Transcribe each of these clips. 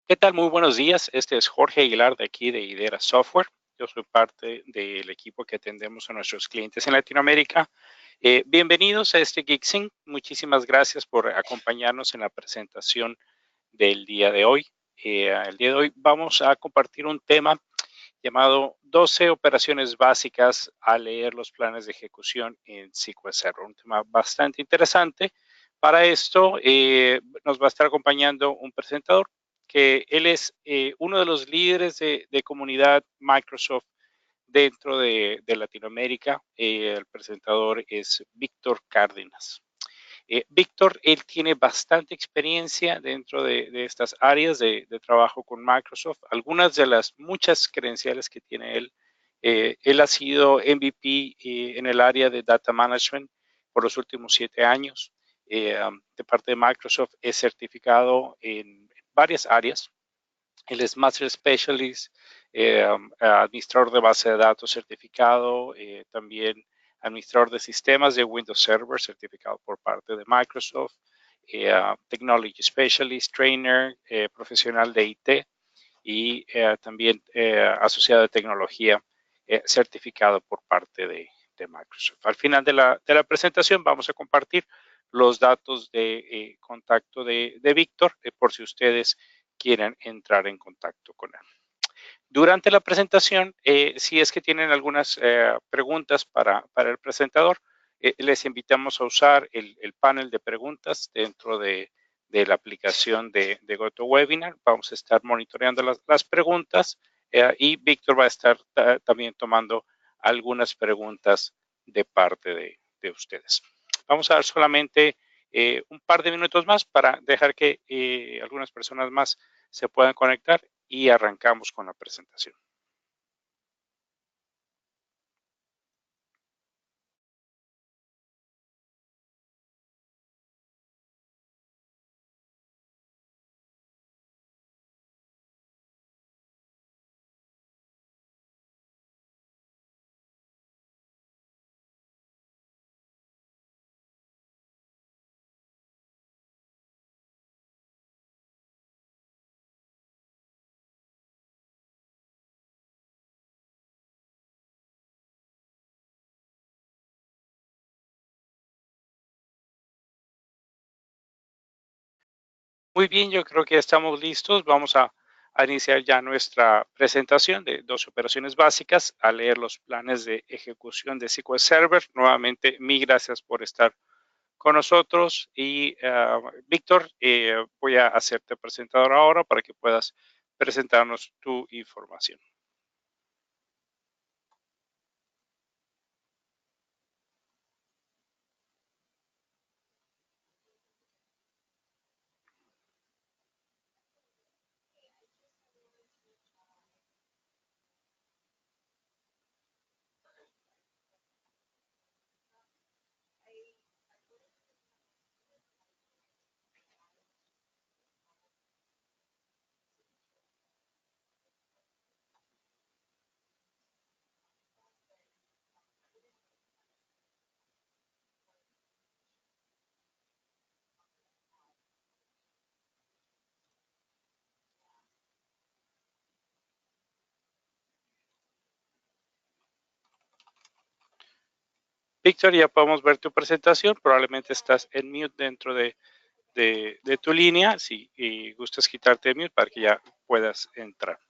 ¿Qué tal? Muy buenos días. Este es Jorge Aguilar de aquí de Idera Software. Yo soy parte del equipo que atendemos a nuestros clientes en Latinoamérica. Bienvenidos a este GeekSync. Muchísimas gracias por acompañarnos en la presentación del día de hoy. El día de hoy vamos a compartir un tema llamado 12 operaciones básicas al leer los planes de ejecución en SQL Server. Un tema bastante interesante. Para esto nos va a estar acompañando un presentador que él es uno de los líderes de comunidad Microsoft dentro de Latinoamérica. El presentador es Víctor Cárdenas. Víctor, él tiene bastante experiencia dentro de estas áreas de trabajo con Microsoft. Algunas de las muchas credenciales que tiene él ha sido MVP en el área de Data Management por los últimos 7 años. De parte de Microsoft es certificado en varias áreas. Él es Master Specialist, administrador de base de datos certificado, también administrador de sistemas de Windows Server certificado por parte de Microsoft, Technology Specialist, Trainer, profesional de IT y también asociado de tecnología certificado por parte de Microsoft. Al final de la presentación vamos a compartir los datos de contacto de Víctor por si ustedes quieren entrar en contacto con él. Durante la presentación, si es que tienen algunas preguntas para el presentador, les invitamos a usar el panel de preguntas dentro de la aplicación de GoToWebinar. Vamos a estar monitoreando las preguntas y Víctor va a estar también tomando algunas preguntas de parte de ustedes. Vamos a dar solamente un par de minutos más para dejar que algunas personas más se puedan conectar y arrancamos con la presentación. Muy bien, yo creo que ya estamos listos. Vamos a iniciar ya nuestra presentación de 12 operaciones básicas, a leer los planes de ejecución de SQL Server. Nuevamente, mil gracias por estar con nosotros. Y Víctor, voy a hacerte presentador ahora para que puedas presentarnos tu información. Víctor, ya podemos ver tu presentación. Probablemente estás en mute dentro de tu línea. Si gustas quitarte de mute para que ya puedas entrar.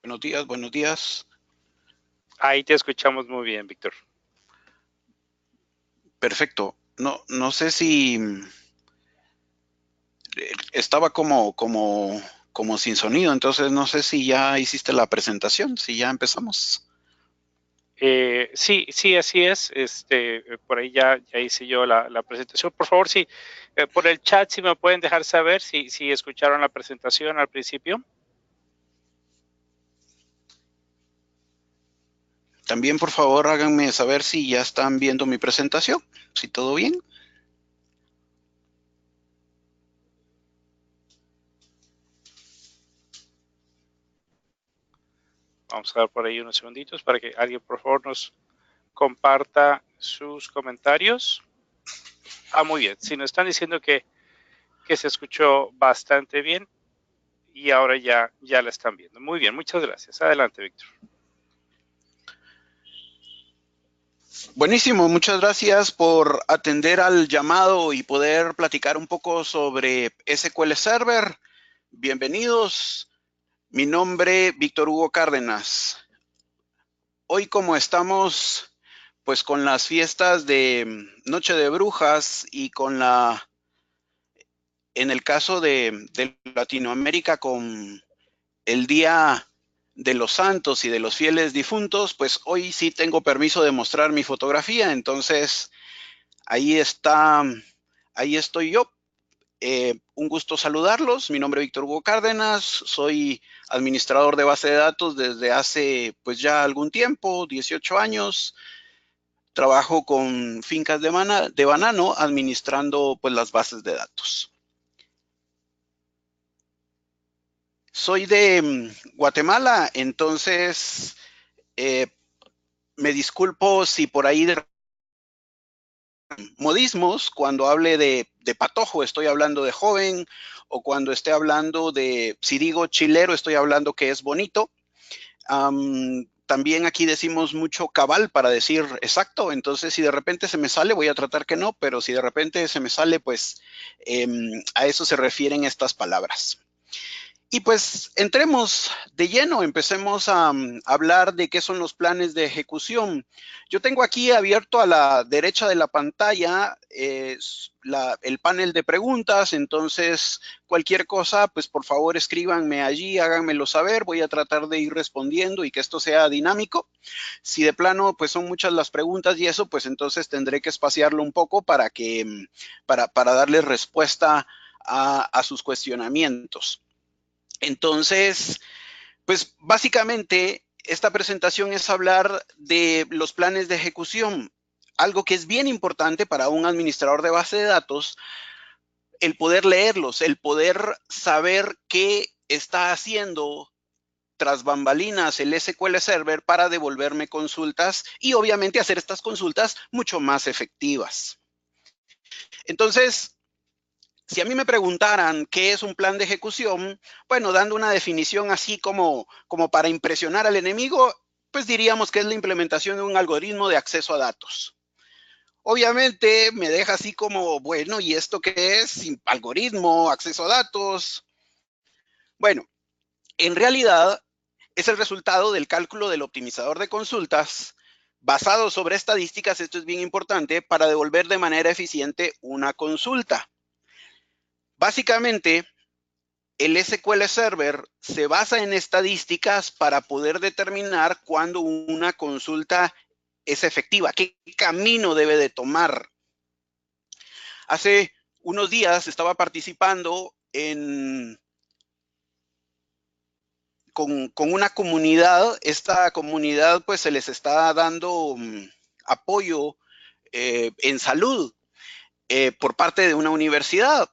Buenos días, buenos días. Ahí te escuchamos muy bien, Víctor. Perfecto. No sé si estaba como como sin sonido, entonces no sé si ya hiciste la presentación, si ya empezamos. Sí, sí, así es. Por ahí ya hice yo la presentación. Por favor, sí, por el chat, si me pueden dejar saber si escucharon la presentación al principio. También, por favor, háganme saber si ya están viendo mi presentación, si todo bien. Vamos a dar por ahí unos segunditos para que alguien, por favor, nos comparta sus comentarios. Muy bien. Si nos están diciendo que se escuchó bastante bien y ahora ya la están viendo. Muy bien, muchas gracias. Adelante, Víctor. Buenísimo, muchas gracias por atender al llamado y poder platicar un poco sobre SQL Server. Bienvenidos. Mi nombre, Víctor Hugo Cárdenas. Hoy, como estamos pues con las fiestas de Noche de Brujas y con en el caso de Latinoamérica, con el Día de los Santos y de los Fieles Difuntos, pues hoy sí tengo permiso de mostrar mi fotografía, entonces ahí está, ahí estoy yo. Un gusto saludarlos. Mi nombre es Víctor Hugo Cárdenas. Soy administrador de base de datos desde hace pues ya algún tiempo, 18 años. Trabajo con fincas de banano administrando pues las bases de datos. Soy de Guatemala, entonces me disculpo si por ahí de modismos, cuando hable de patojo estoy hablando de joven, o cuando esté hablando si digo chilero estoy hablando que es bonito. También aquí decimos mucho cabal para decir exacto, entonces si de repente se me sale voy a tratar que no, pero si de repente se me sale pues a eso se refieren estas palabras. Y pues entremos de lleno, empecemos a hablar de qué son los planes de ejecución. Yo tengo aquí abierto a la derecha de la pantalla el panel de preguntas, entonces cualquier cosa, pues por favor escríbanme allí, háganmelo saber, voy a tratar de ir respondiendo y que esto sea dinámico. Si de plano pues son muchas las preguntas y eso, pues entonces tendré que espaciarlo un poco para darles respuesta a sus cuestionamientos. Entonces, pues básicamente esta presentación es hablar de los planes de ejecución, algo que es bien importante para un administrador de base de datos, el poder leerlos, el poder saber qué está haciendo tras bambalinas el SQL Server para devolverme consultas y obviamente hacer estas consultas mucho más efectivas. Entonces, si a mí me preguntaran qué es un plan de ejecución, bueno, dando una definición así como para impresionar al enemigo, pues diríamos que es la implementación de un algoritmo de acceso a datos. Obviamente me deja así como, bueno, ¿y esto qué es? Algoritmo, acceso a datos. Bueno, en realidad es el resultado del cálculo del optimizador de consultas basado sobre estadísticas, esto es bien importante, para devolver de manera eficiente una consulta. Básicamente, el SQL Server se basa en estadísticas para poder determinar cuándo una consulta es efectiva, qué camino debe de tomar. Hace unos días estaba participando con una comunidad. Esta comunidad pues se les está dando apoyo en salud por parte de una universidad.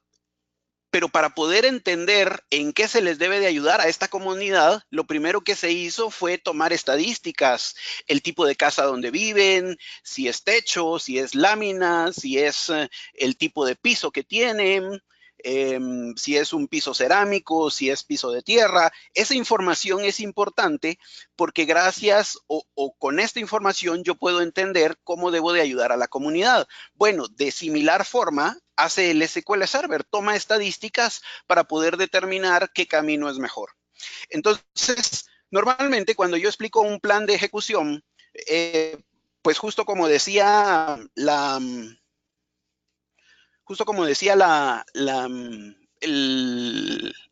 Pero para poder entender en qué se les debe de ayudar a esta comunidad, lo primero que se hizo fue tomar estadísticas, el tipo de casa donde viven, si es techo, si es lámina, si es el tipo de piso que tienen, si es un piso cerámico, si es piso de tierra. Esa información es importante porque gracias o con esta información yo puedo entender cómo debo de ayudar a la comunidad. Bueno, de similar forma hace el SQL Server, toma estadísticas para poder determinar qué camino es mejor. Entonces, normalmente cuando yo explico un plan de ejecución, pues justo como decía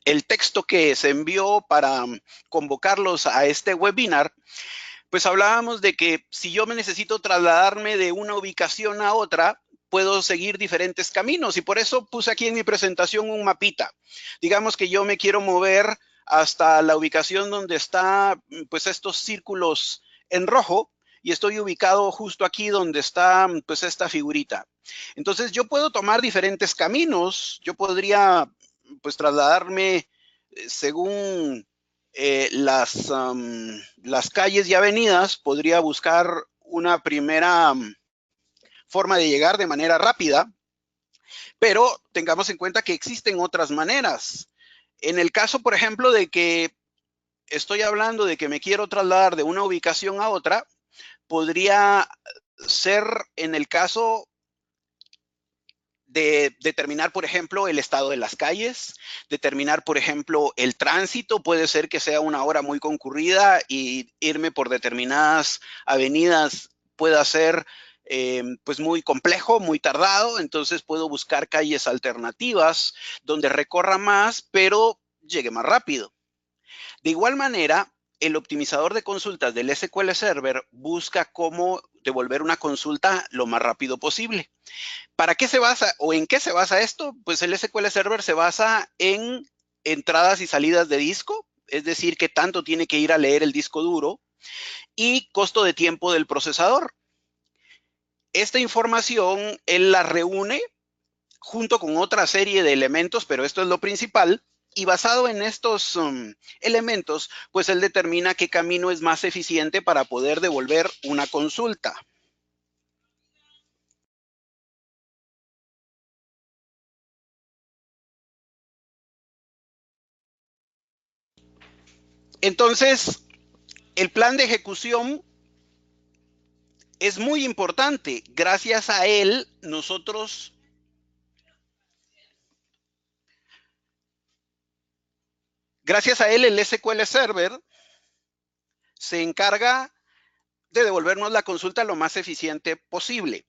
el texto que se envió para convocarlos a este webinar, pues hablábamos de que si yo me necesito trasladarme de una ubicación a otra, puedo seguir diferentes caminos y por eso puse aquí en mi presentación un mapita. Digamos que yo me quiero mover hasta la ubicación donde está pues estos círculos en rojo y estoy ubicado justo aquí donde está pues esta figurita. Entonces yo puedo tomar diferentes caminos, yo podría pues trasladarme según las calles y avenidas, podría buscar una primera forma de llegar de manera rápida, pero tengamos en cuenta que existen otras maneras. En el caso, por ejemplo, de que estoy hablando de que me quiero trasladar de una ubicación a otra, podría ser en el caso de determinar, por ejemplo, el estado de las calles, determinar, por ejemplo, el tránsito. Puede ser que sea una hora muy concurrida y irme por determinadas avenidas pueda ser pues muy complejo, muy tardado. Entonces puedo buscar calles alternativas donde recorra más, pero llegue más rápido. De igual manera, el optimizador de consultas del SQL Server busca cómo devolver una consulta lo más rápido posible. ¿Para qué se basa o en qué se basa esto? Pues el SQL Server se basa en entradas y salidas de disco, es decir, qué tanto tiene que ir a leer el disco duro y costo de tiempo del procesador. Esta información él la reúne junto con otra serie de elementos, pero esto es lo principal, y basado en estos elementos, pues él determina qué camino es más eficiente para poder devolver una consulta. Entonces, el plan de ejecución es muy importante. Gracias a él, el SQL Server se encarga de devolvernos la consulta lo más eficiente posible.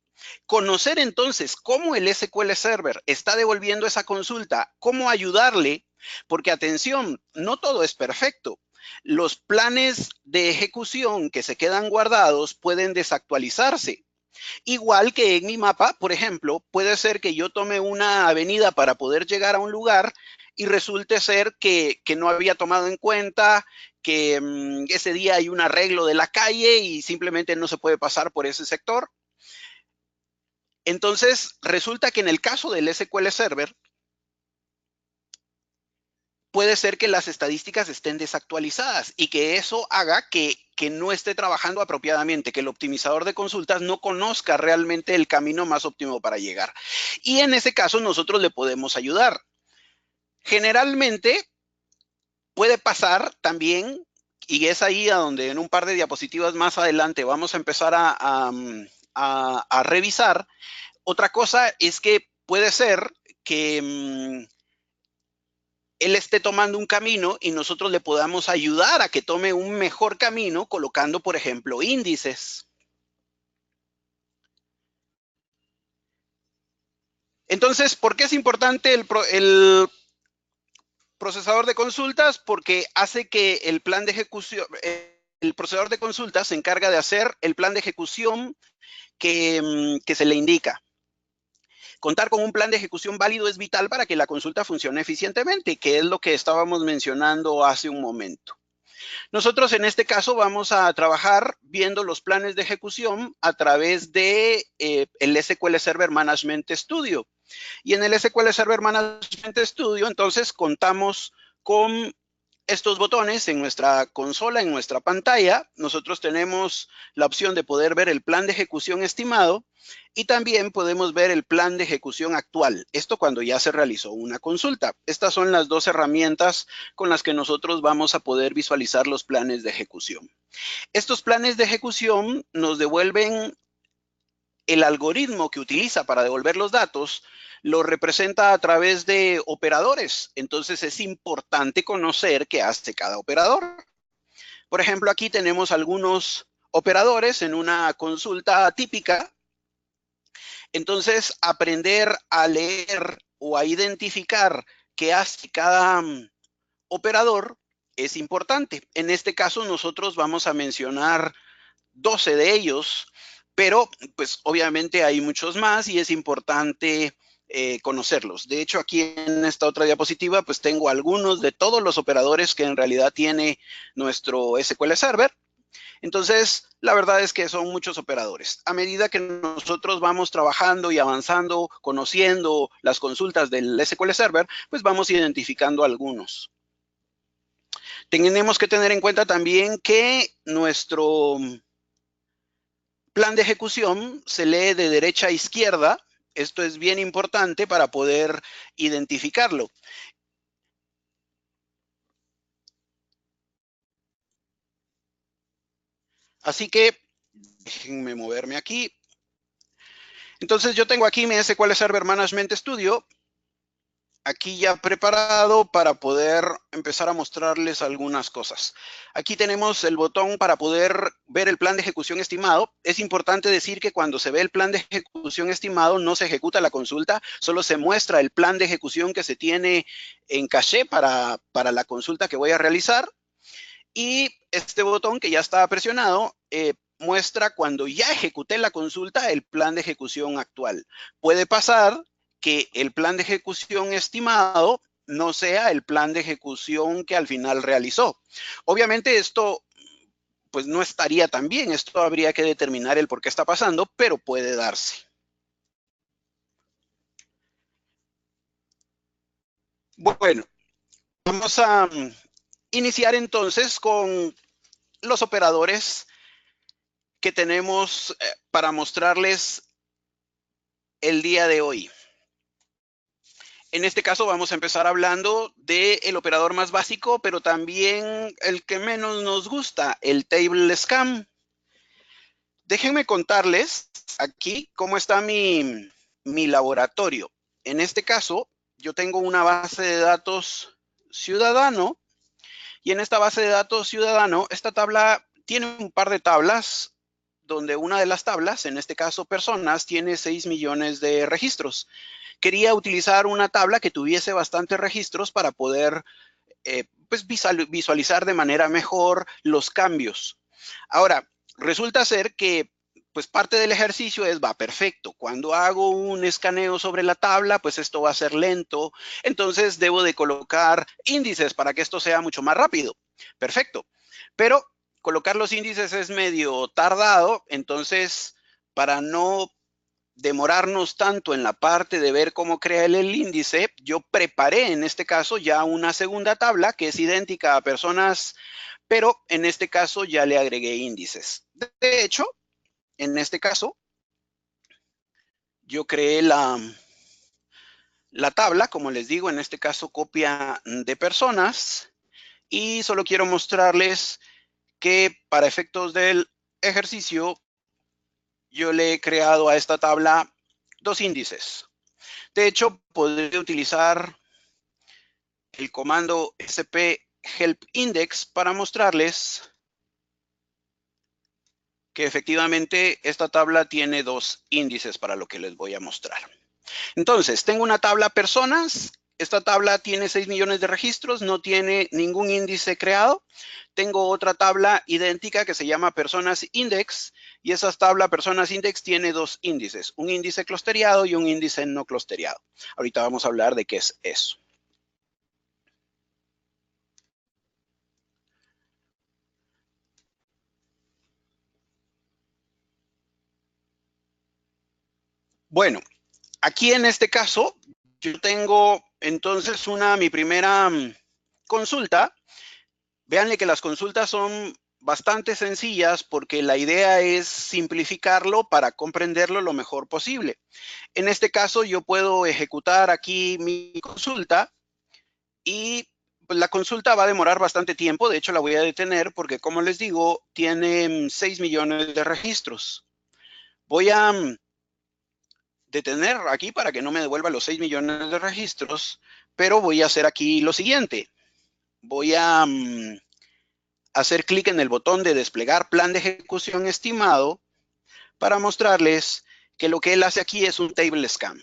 Conocer entonces cómo el SQL Server está devolviendo esa consulta, cómo ayudarle, porque atención, no todo es perfecto. Los planes de ejecución que se quedan guardados pueden desactualizarse. Igual que en mi mapa, por ejemplo, puede ser que yo tome una avenida para poder llegar a un lugar y resulte ser que no había tomado en cuenta que ese día hay un arreglo de la calle y simplemente no se puede pasar por ese sector. Entonces, resulta que en el caso del SQL Server, puede ser que las estadísticas estén desactualizadas y que eso haga que no esté trabajando apropiadamente, que el optimizador de consultas no conozca realmente el camino más óptimo para llegar. Y en ese caso nosotros le podemos ayudar. Generalmente puede pasar también, y es ahí a donde en un par de diapositivas más adelante vamos a empezar a revisar. Otra cosa es que puede ser que él esté tomando un camino y nosotros le podamos ayudar a que tome un mejor camino colocando, por ejemplo, índices. Entonces, ¿por qué es importante el procesador de consultas? Porque hace que el plan de ejecución, el procesador de consultas se encarga de hacer el plan de ejecución que se le indica. Contar con un plan de ejecución válido es vital para que la consulta funcione eficientemente, que es lo que estábamos mencionando hace un momento. Nosotros en este caso vamos a trabajar viendo los planes de ejecución a través de el SQL Server Management Studio. Y en el SQL Server Management Studio, entonces, contamos con estos botones en nuestra consola, en nuestra pantalla. Nosotros tenemos la opción de poder ver el plan de ejecución estimado y también podemos ver el plan de ejecución actual. Esto cuando ya se realizó una consulta. Estas son las dos herramientas con las que nosotros vamos a poder visualizar los planes de ejecución. Estos planes de ejecución nos devuelven el algoritmo que utiliza para devolver los datos, lo representa a través de operadores. Entonces es importante conocer qué hace cada operador. Por ejemplo, aquí tenemos algunos operadores en una consulta típica. Entonces, aprender a leer o a identificar qué hace cada operador es importante. En este caso nosotros vamos a mencionar 12 de ellos, pero pues obviamente hay muchos más y es importante conocerlos. De hecho, aquí en esta otra diapositiva pues tengo algunos de todos los operadores que en realidad tiene nuestro SQL Server. Entonces, la verdad es que son muchos operadores. A medida que nosotros vamos trabajando y avanzando, conociendo las consultas del SQL Server, pues vamos identificando algunos. Tenemos que tener en cuenta también que nuestro plan de ejecución se lee de derecha a izquierda. Esto es bien importante para poder identificarlo. Así que déjenme moverme aquí. Entonces yo tengo aquí mi SQL Server Management Studio, aquí ya preparado para poder empezar a mostrarles algunas cosas. Aquí tenemos el botón para poder ver el plan de ejecución estimado. Es importante decir que cuando se ve el plan de ejecución estimado no se ejecuta la consulta, solo se muestra el plan de ejecución que se tiene en caché para la consulta que voy a realizar. Y este botón que ya está presionado muestra cuando ya ejecuté la consulta el plan de ejecución actual. Puede pasar que el plan de ejecución estimado no sea el plan de ejecución que al final realizó. Obviamente esto pues no estaría tan bien, esto habría que determinar el por qué está pasando, pero puede darse. Bueno, vamos a iniciar entonces con los operadores que tenemos para mostrarles el día de hoy. En este caso vamos a empezar hablando del operador más básico, pero también el que menos nos gusta, el table scan. Déjenme contarles aquí cómo está mi laboratorio. En este caso, yo tengo una base de datos ciudadano y en esta base de datos ciudadano, esta tabla tiene un par de tablas donde una de las tablas, en este caso personas, tiene 6 millones de registros. Quería utilizar una tabla que tuviese bastantes registros para poder pues visualizar de manera mejor los cambios. Ahora, resulta ser que pues parte del ejercicio es, va, perfecto, cuando hago un escaneo sobre la tabla, pues esto va a ser lento, entonces debo de colocar índices para que esto sea mucho más rápido. Perfecto, pero colocar los índices es medio tardado, entonces para no demorarnos tanto en la parte de ver cómo crea el índice, yo preparé en este caso ya una segunda tabla que es idéntica a personas, pero en este caso ya le agregué índices. De hecho, en este caso, yo creé la tabla, como les digo, en este caso copia de personas, y solo quiero mostrarles que para efectos del ejercicio, yo le he creado a esta tabla dos índices. De hecho, podría utilizar el comando sp help index para mostrarles que efectivamente esta tabla tiene dos índices para lo que les voy a mostrar. Entonces, tengo una tabla personas. Esta tabla tiene 6 millones de registros, no tiene ningún índice creado. Tengo otra tabla idéntica que se llama personas index y esa tabla personas index tiene dos índices, un índice clusteriado y un índice no clusteriado. Ahorita vamos a hablar de qué es eso. Bueno, aquí en este caso, yo tengo entonces mi primera consulta. Véanle que las consultas son bastante sencillas porque la idea es simplificarlo para comprenderlo lo mejor posible. En este caso, yo puedo ejecutar aquí mi consulta y pues, la consulta va a demorar bastante tiempo. De hecho, la voy a detener porque, como les digo, tiene 6 millones de registros. Voy a detener aquí para que no me devuelva los 6 millones de registros, pero voy a hacer aquí lo siguiente. Voy a hacer clic en el botón de desplegar plan de ejecución estimado para mostrarles que lo que él hace aquí es un table scan.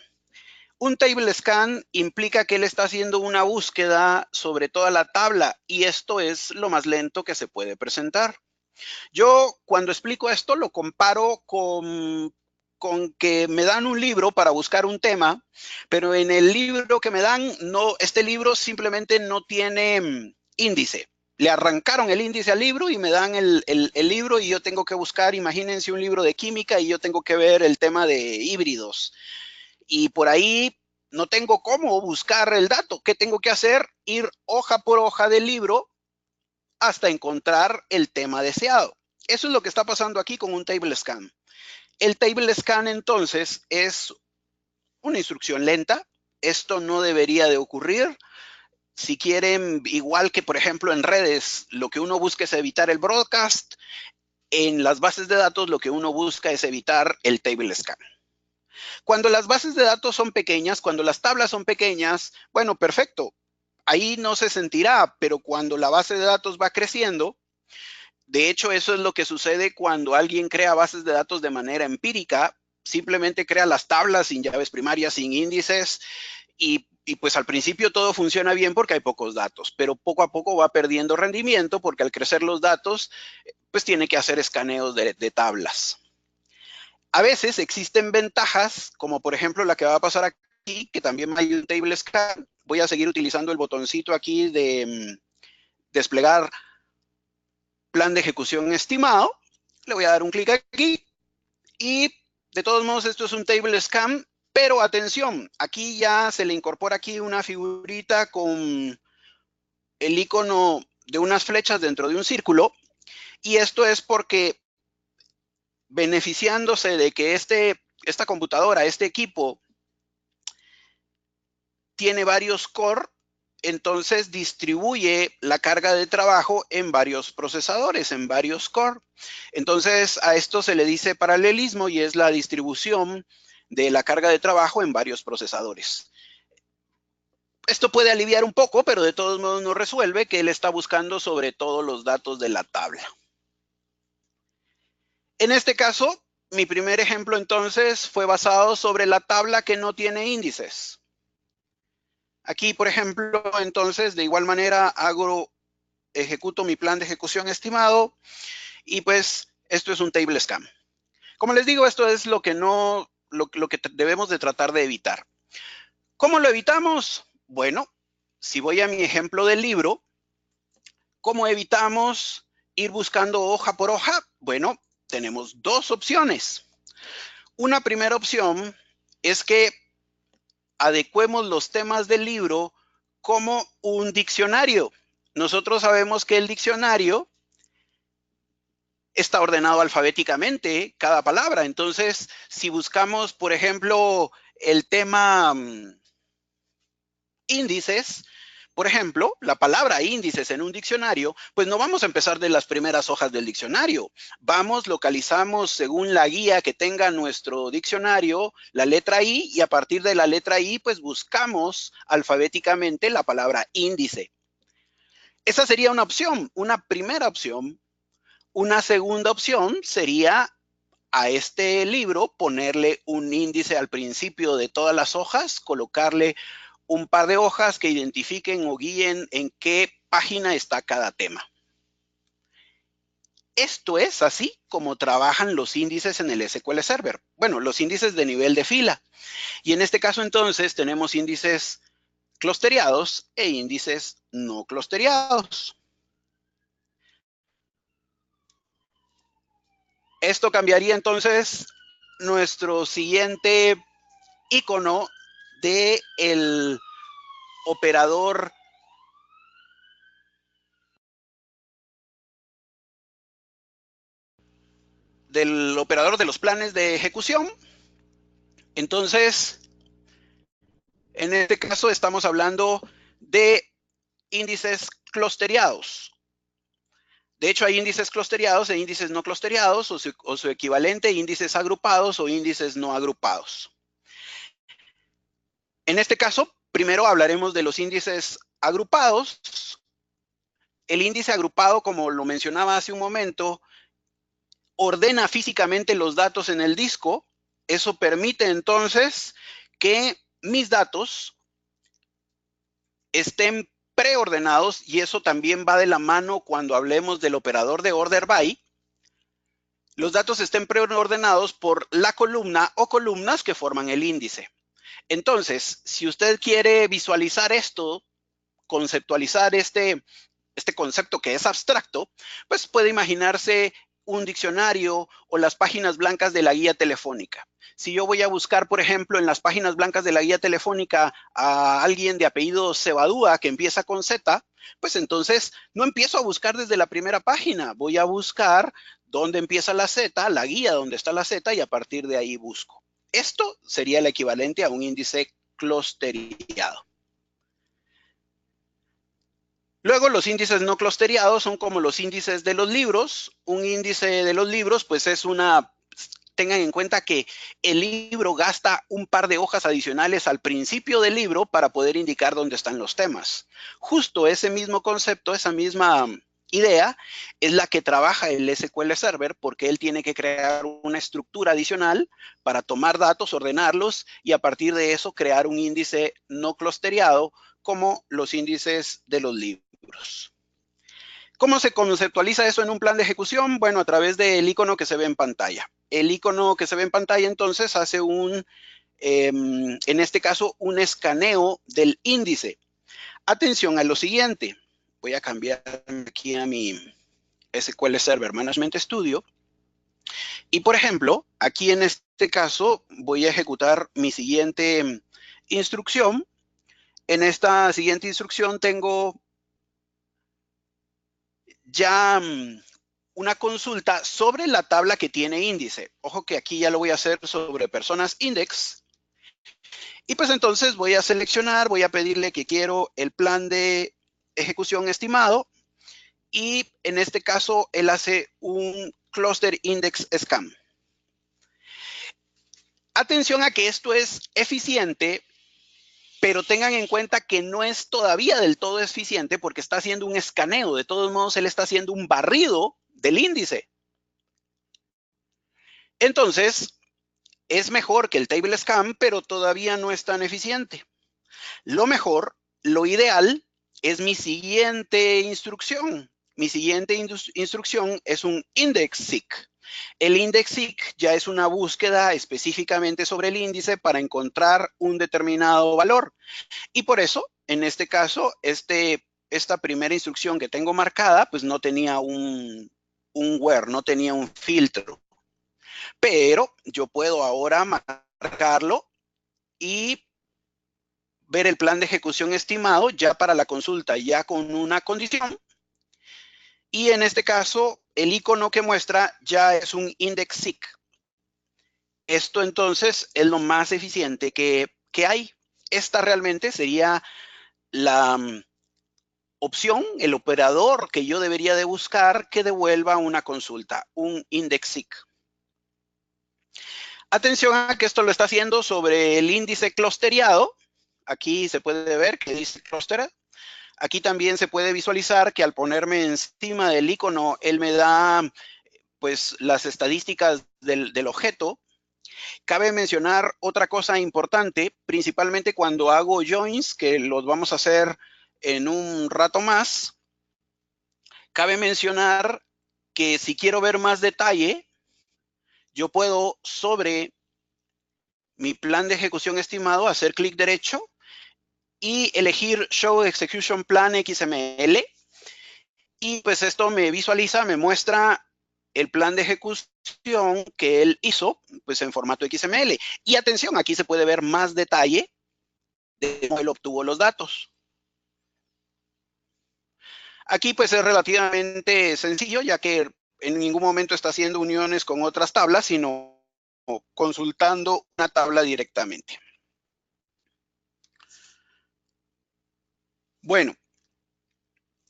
Un table scan implica que él está haciendo una búsqueda sobre toda la tabla y esto es lo más lento que se puede presentar. Yo cuando explico esto lo comparo con que me dan un libro para buscar un tema, pero en el libro que me dan, este libro simplemente no tiene índice. Le arrancaron el índice al libro y me dan el libro y yo tengo que buscar, imagínense un libro de química y yo tengo que ver el tema de híbridos. Y por ahí no tengo cómo buscar el dato. ¿Qué tengo que hacer? Ir hoja por hoja del libro hasta encontrar el tema deseado. Eso es lo que está pasando aquí con un table scan. El table scan entonces es una instrucción lenta. Esto no debería de ocurrir. Si quieren, igual que por ejemplo en redes, lo que uno busca es evitar el broadcast. En las bases de datos lo que uno busca es evitar el table scan. Cuando las bases de datos son pequeñas, cuando las tablas son pequeñas, bueno, perfecto. Ahí no se sentirá, pero cuando la base de datos va creciendo, de hecho, eso es lo que sucede cuando alguien crea bases de datos de manera empírica, simplemente crea las tablas sin llaves primarias, sin índices, y pues al principio todo funciona bien porque hay pocos datos, pero poco a poco va perdiendo rendimiento porque al crecer los datos, pues tiene que hacer escaneos de tablas. A veces existen ventajas, como por ejemplo la que va a pasar aquí, que también hay un table scan. Voy a seguir utilizando el botoncito aquí de desplegar plan de ejecución estimado. Le voy a dar un clic aquí y de todos modos esto es un table scan, pero atención, aquí ya se le incorpora aquí una figurita con el icono de unas flechas dentro de un círculo y esto es porque beneficiándose de que esta computadora, este equipo tiene varios core, entonces distribuye la carga de trabajo en varios procesadores, en varios core. Entonces a esto se le dice paralelismo y es la distribución de la carga de trabajo en varios procesadores. Esto puede aliviar un poco, pero de todos modos no resuelve que él está buscando sobre todo los datos de la tabla. En este caso, mi primer ejemplo entonces fue basado sobre la tabla que no tiene índices. Aquí, por ejemplo, entonces, de igual manera, ejecuto mi plan de ejecución estimado y pues esto es un table scan. Como les digo, esto es lo que debemos de tratar de evitar. ¿Cómo lo evitamos? Bueno, si voy a mi ejemplo del libro, ¿cómo evitamos ir buscando hoja por hoja? Bueno, tenemos dos opciones. Una primera opción es que adecuemos los temas del libro como un diccionario. Nosotros sabemos que el diccionario está ordenado alfabéticamente cada palabra. Entonces, si buscamos, por ejemplo, el tema índices, por ejemplo, la palabra índices en un diccionario, pues no vamos a empezar de las primeras hojas del diccionario. Localizamos según la guía que tenga nuestro diccionario, la letra I, y a partir de la letra I, pues buscamos alfabéticamente la palabra índice. Esa sería una opción, una primera opción. Una segunda opción sería a este libro ponerle un índice al principio de todas las hojas, colocarle un par de hojas que identifiquen o guíen en qué página está cada tema. Esto es así como trabajan los índices en el SQL Server. Bueno, los índices de nivel de fila. Y en este caso entonces tenemos índices clusteriados e índices no clusteriados. Esto cambiaría entonces nuestro siguiente icono del operador de los planes de ejecución. Entonces, en este caso estamos hablando de índices clusteriados. De hecho, hay índices clusteriados e índices no clusteriados o su equivalente, índices agrupados o índices no agrupados. En este caso, primero hablaremos de los índices agrupados. El índice agrupado, como lo mencionaba hace un momento, ordena físicamente los datos en el disco. Eso permite entonces que mis datos estén preordenados, y eso también va de la mano cuando hablemos del operador de order by, los datos estén preordenados por la columna o columnas que forman el índice. Entonces, si usted quiere visualizar esto, conceptualizar este concepto que es abstracto, pues puede imaginarse un diccionario o las páginas blancas de la guía telefónica. Si yo voy a buscar, por ejemplo, en las páginas blancas de la guía telefónica a alguien de apellido Cebadúa que empieza con Z, pues entonces no empiezo a buscar desde la primera página, voy a buscar dónde empieza la Z, la guía donde está la Z, y a partir de ahí busco. Esto sería el equivalente a un índice clusteriado. Luego, los índices no clusteriados son como los índices de los libros. Un índice de los libros, pues es una... Tengan en cuenta que el libro gasta un par de hojas adicionales al principio del libro para poder indicar dónde están los temas. Justo ese mismo concepto, esa misma idea, es la que trabaja el SQL Server, porque él tiene que crear una estructura adicional para tomar datos, ordenarlos, y a partir de eso crear un índice no clusteriado como los índices de los libros. ¿Cómo se conceptualiza eso en un plan de ejecución? Bueno, a través del icono que se ve en pantalla. El icono que se ve en pantalla entonces hace en este caso, un escaneo del índice. Atención a lo siguiente. Voy a cambiar aquí a mi SQL Server Management Studio. Y por ejemplo, aquí en este caso voy a ejecutar mi siguiente instrucción. En esta siguiente instrucción tengo ya una consulta sobre la tabla que tiene índice. Ojo que aquí ya lo voy a hacer sobre personas index. Y pues entonces voy a seleccionar, voy a pedirle que quiero el plan de ejecución estimado. Y en este caso, él hace un cluster index scan. Atención a que esto es eficiente, pero tengan en cuenta que no es todavía del todo eficiente porque está haciendo un escaneo. De todos modos, él está haciendo un barrido del índice. Entonces, es mejor que el table scan, pero todavía no es tan eficiente. Lo mejor, lo ideal, es mi siguiente instrucción. Mi siguiente instrucción es un index seek. El index seek ya es una búsqueda específicamente sobre el índice para encontrar un determinado valor. Y por eso, en este caso, esta primera instrucción que tengo marcada, pues no tenía un where, no tenía un filtro. Pero yo puedo ahora marcarlo y ver el plan de ejecución estimado ya para la consulta, ya con una condición. Y en este caso, el icono que muestra ya es un index seek. Esto entonces es lo más eficiente que hay. Esta realmente sería la opción, el operador que yo debería de buscar que devuelva una consulta, un index seek. Atención a que esto lo está haciendo sobre el índice clusteriado. Aquí se puede ver que dice cluster. Aquí también se puede visualizar que al ponerme encima del icono, él me da pues las estadísticas del objeto. Cabe mencionar otra cosa importante, principalmente cuando hago joins, que los vamos a hacer en un rato más. Cabe mencionar que si quiero ver más detalle, yo puedo sobre mi plan de ejecución estimado hacer clic derecho y elegir Show Execution Plan XML. Y pues esto me visualiza, me muestra el plan de ejecución que él hizo pues en formato XML. Y atención, aquí se puede ver más detalle de cómo él obtuvo los datos. Aquí pues es relativamente sencillo, ya que en ningún momento está haciendo uniones con otras tablas, sino consultando una tabla directamente. Bueno,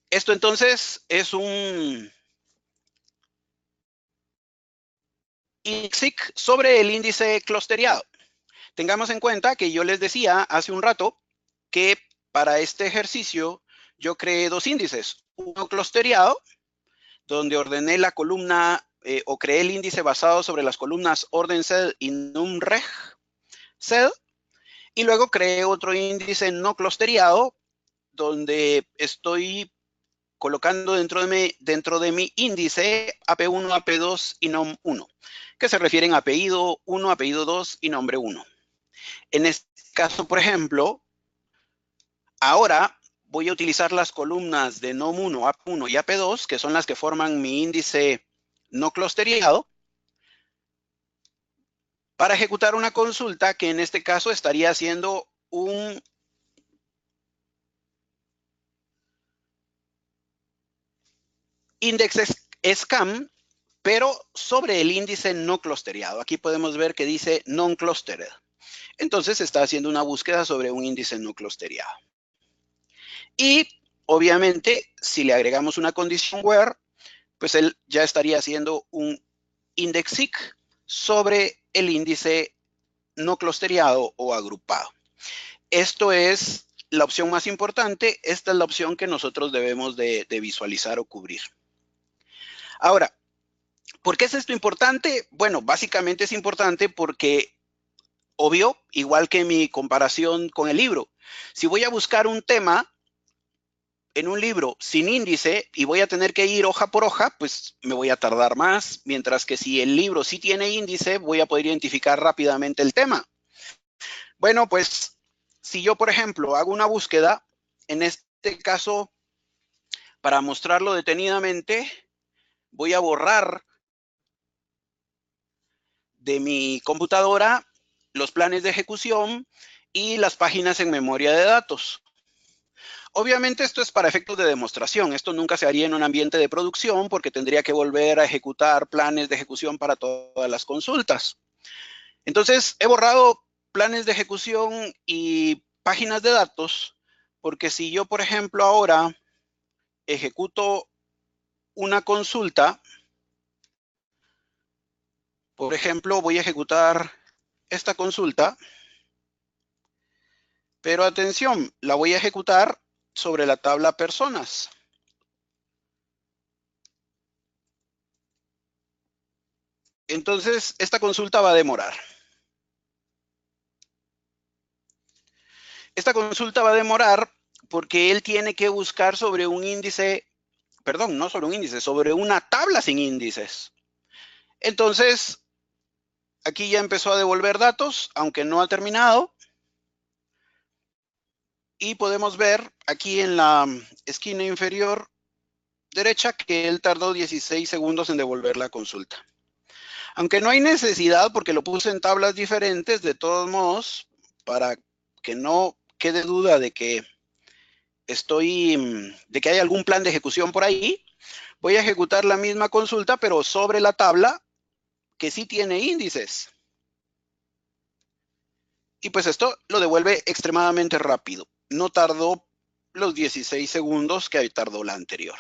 esto entonces es un INSIC sobre el índice clusteriado. Tengamos en cuenta que yo les decía hace un rato que para este ejercicio yo creé dos índices. Uno clusteriado, donde ordené la columna o creé el índice basado sobre las columnas orden cell y numreg cell. Y luego creé otro índice no clusteriado donde estoy colocando dentro de mi índice AP1, AP2 y NOM1, que se refieren a apellido 1, apellido 2 y nombre 1. En este caso, por ejemplo, ahora voy a utilizar las columnas de NOM1, AP1 y AP2, que son las que forman mi índice no clusteriado, para ejecutar una consulta que en este caso estaría haciendo un index scan, pero sobre el índice no clusteriado. Aquí podemos ver que dice non-clustered. Entonces está haciendo una búsqueda sobre un índice no clusteriado. Y obviamente, si le agregamos una condición where, pues él ya estaría haciendo un index-seek sobre el índice no clusteriado o agrupado. Esto es la opción más importante. Esta es la opción que nosotros debemos de visualizar o cubrir. Ahora, ¿por qué es esto importante? Bueno, básicamente es importante porque, obvio, igual que mi comparación con el libro, si voy a buscar un tema en un libro sin índice y voy a tener que ir hoja por hoja, pues me voy a tardar más, mientras que si el libro sí tiene índice, voy a poder identificar rápidamente el tema. Bueno, pues si yo, por ejemplo, hago una búsqueda, en este caso, para mostrarlo detenidamente, voy a borrar de mi computadora los planes de ejecución y las páginas en memoria de datos. Obviamente esto es para efectos de demostración. Esto nunca se haría en un ambiente de producción porque tendría que volver a ejecutar planes de ejecución para todas las consultas. Entonces, he borrado planes de ejecución y páginas de datos porque si yo, por ejemplo, ahora ejecuto una consulta, por ejemplo, voy a ejecutar esta consulta, pero atención, la voy a ejecutar sobre la tabla personas. Entonces, esta consulta va a demorar. Esta consulta va a demorar porque él tiene que buscar sobre un índice, perdón, no sobre un índice, sobre una tabla sin índices. Entonces, aquí ya empezó a devolver datos, aunque no ha terminado. Y podemos ver aquí en la esquina inferior derecha que él tardó 16 segundos en devolver la consulta. Aunque no hay necesidad porque lo puse en tablas diferentes, de todos modos, para que no quede duda de que hay algún plan de ejecución por ahí, voy a ejecutar la misma consulta, pero sobre la tabla que sí tiene índices. Y pues esto lo devuelve extremadamente rápido. No tardó los 16 segundos que tardó la anterior.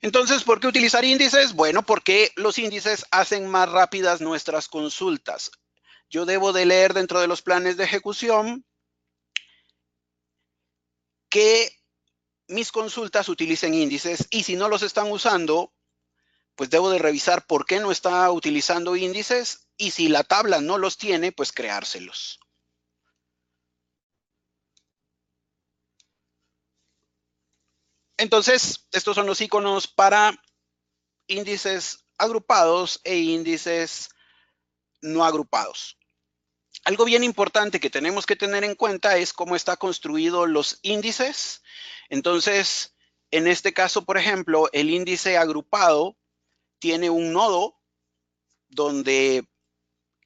Entonces, ¿por qué utilizar índices? Bueno, porque los índices hacen más rápidas nuestras consultas. Yo debo de leer dentro de los planes de ejecución que mis consultas utilicen índices y si no los están usando, pues debo de revisar por qué no está utilizando índices y si la tabla no los tiene, pues creárselos. Entonces, estos son los iconos para índices agrupados e índices no agrupados. Algo bien importante que tenemos que tener en cuenta es cómo está construido los índices. Entonces, en este caso, por ejemplo, el índice agrupado tiene un nodo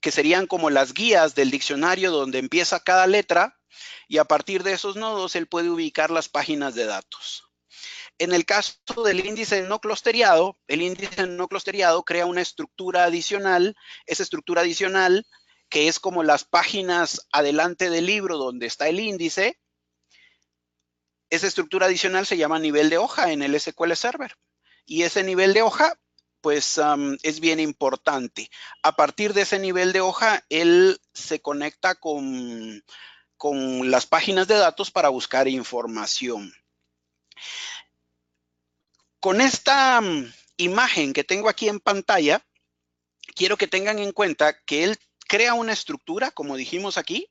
que serían como las guías del diccionario donde empieza cada letra y a partir de esos nodos él puede ubicar las páginas de datos. En el caso del índice no clusteriado, el índice no clusteriado crea una estructura adicional. Esa estructura adicional, que es como las páginas adelante del libro donde está el índice, esa estructura adicional se llama nivel de hoja en el SQL Server. Y ese nivel de hoja, pues es bien importante. A partir de ese nivel de hoja, él se conecta con las páginas de datos para buscar información. Con esta imagen que tengo aquí en pantalla, quiero que tengan en cuenta que él crea una estructura, como dijimos aquí.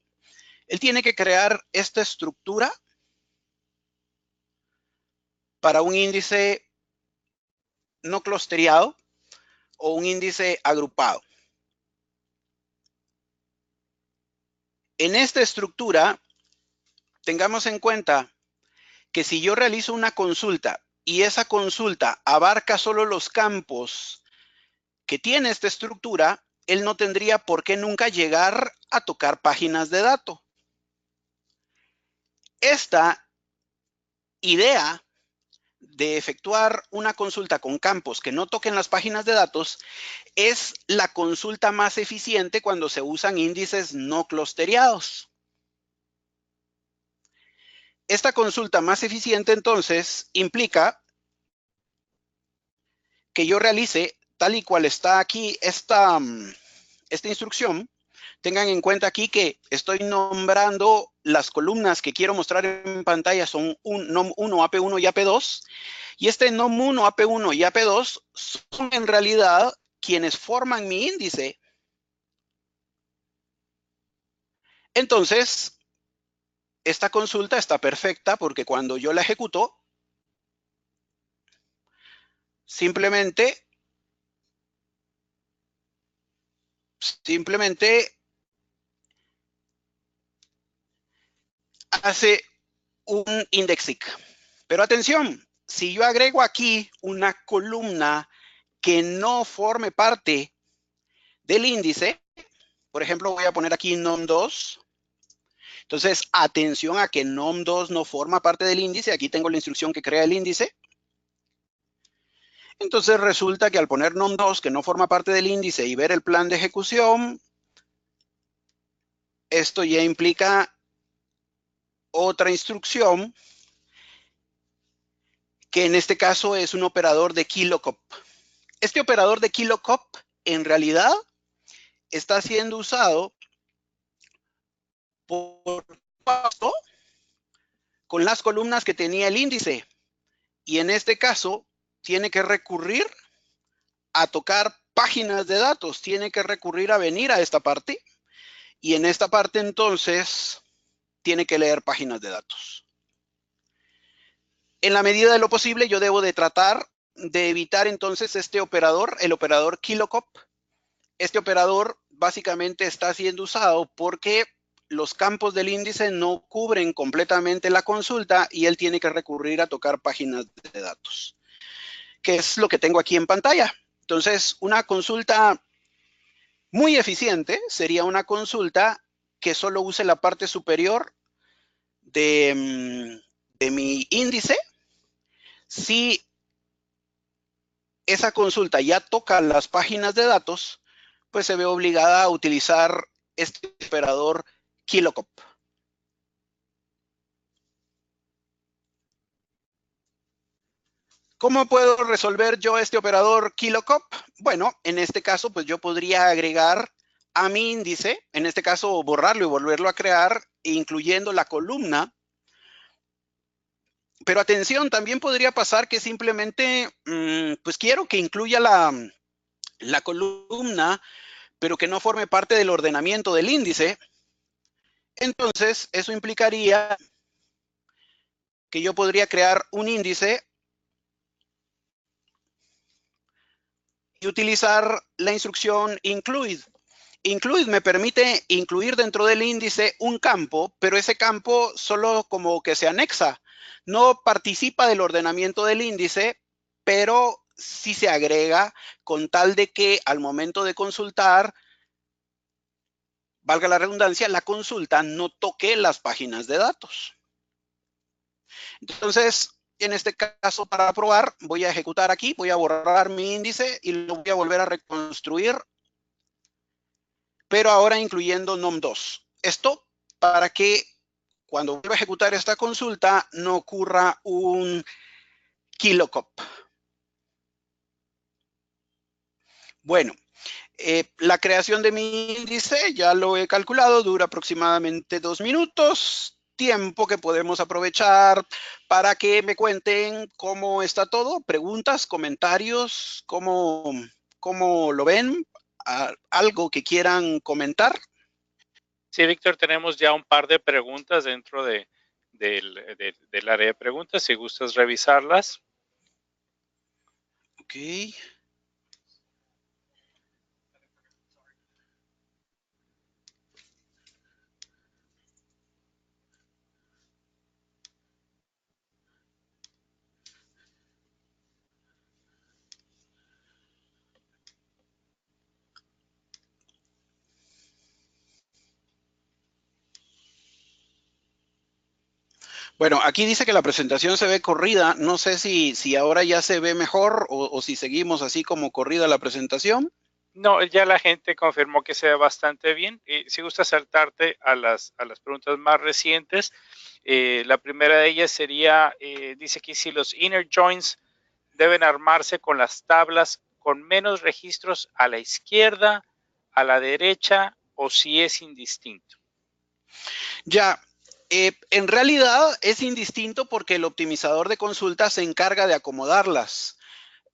Él tiene que crear esta estructura para un índice no clusteriado o un índice agrupado. En esta estructura, tengamos en cuenta que si yo realizo una consulta y esa consulta abarca solo los campos que tiene esta estructura, él no tendría por qué nunca llegar a tocar páginas de datos. Esta idea de efectuar una consulta con campos que no toquen las páginas de datos es la consulta más eficiente cuando se usan índices no clusteriados. Esta consulta más eficiente entonces implica que yo realice tal y cual está aquí esta instrucción. Tengan en cuenta aquí que estoy nombrando las columnas que quiero mostrar en pantalla son NOM1, AP1 y AP2. Y este NOM1, AP1 y AP2 son en realidad quienes forman mi índice. Entonces, esta consulta está perfecta porque cuando yo la ejecuto, simplemente hace un indexing. Pero atención, si yo agrego aquí una columna que no forme parte del índice, por ejemplo, voy a poner aquí NOM2. Entonces, atención a que NOM2 no forma parte del índice. Aquí tengo la instrucción que crea el índice. Entonces, resulta que al poner NOM2, que no forma parte del índice, y ver el plan de ejecución, esto ya implica otra instrucción, que en este caso es un operador de keylookup. Este operador de keylookup, en realidad, está siendo usado por con las columnas que tenía el índice. Y en este caso, tiene que recurrir a tocar páginas de datos, tiene que recurrir a venir a esta parte. Y en esta parte, entonces, tiene que leer páginas de datos. En la medida de lo posible, yo debo de tratar de evitar, entonces, este operador, el operador keylookup. Este operador básicamente está siendo usado porque los campos del índice no cubren completamente la consulta y él tiene que recurrir a tocar páginas de datos, que es lo que tengo aquí en pantalla. Entonces, una consulta muy eficiente sería una consulta que solo use la parte superior de mi índice. Si esa consulta ya toca las páginas de datos, pues se ve obligada a utilizar este operador keylookup. ¿Cómo puedo resolver yo este operador keylookup? Bueno, en este caso, pues yo podría agregar a mi índice, en este caso borrarlo y volverlo a crear, incluyendo la columna. Pero atención, también podría pasar que simplemente, pues quiero que incluya la columna, pero que no forme parte del ordenamiento del índice. Entonces, eso implicaría que yo podría crear un índice y utilizar la instrucción include. Include me permite incluir dentro del índice un campo, pero ese campo solo como que se anexa. No participa del ordenamiento del índice, pero sí se agrega con tal de que al momento de consultar, valga la redundancia, la consulta no toque las páginas de datos. Entonces, en este caso, para probar, voy a ejecutar aquí, voy a borrar mi índice y lo voy a volver a reconstruir, pero ahora incluyendo NOM2. Esto para que cuando vuelva a ejecutar esta consulta no ocurra un keylookup. Bueno, la creación de mi índice, ya lo he calculado, dura aproximadamente 2 minutos, tiempo que podemos aprovechar para que me cuenten cómo está todo, preguntas, comentarios, cómo lo ven. algo que quieran comentar. Sí, Víctor, tenemos ya un par de preguntas dentro del área de preguntas, si gustas revisarlas. Ok. Bueno, aquí dice que la presentación se ve corrida. No sé si ahora ya se ve mejor o si seguimos así como corrida la presentación. No, ya la gente confirmó que se ve bastante bien. Si gusta saltarte a las preguntas más recientes, la primera de ellas sería, dice aquí, si los inner joins deben armarse con las tablas con menos registros a la izquierda, a la derecha, o si es indistinto. Ya, en realidad es indistinto porque el optimizador de consulta se encarga de acomodarlas.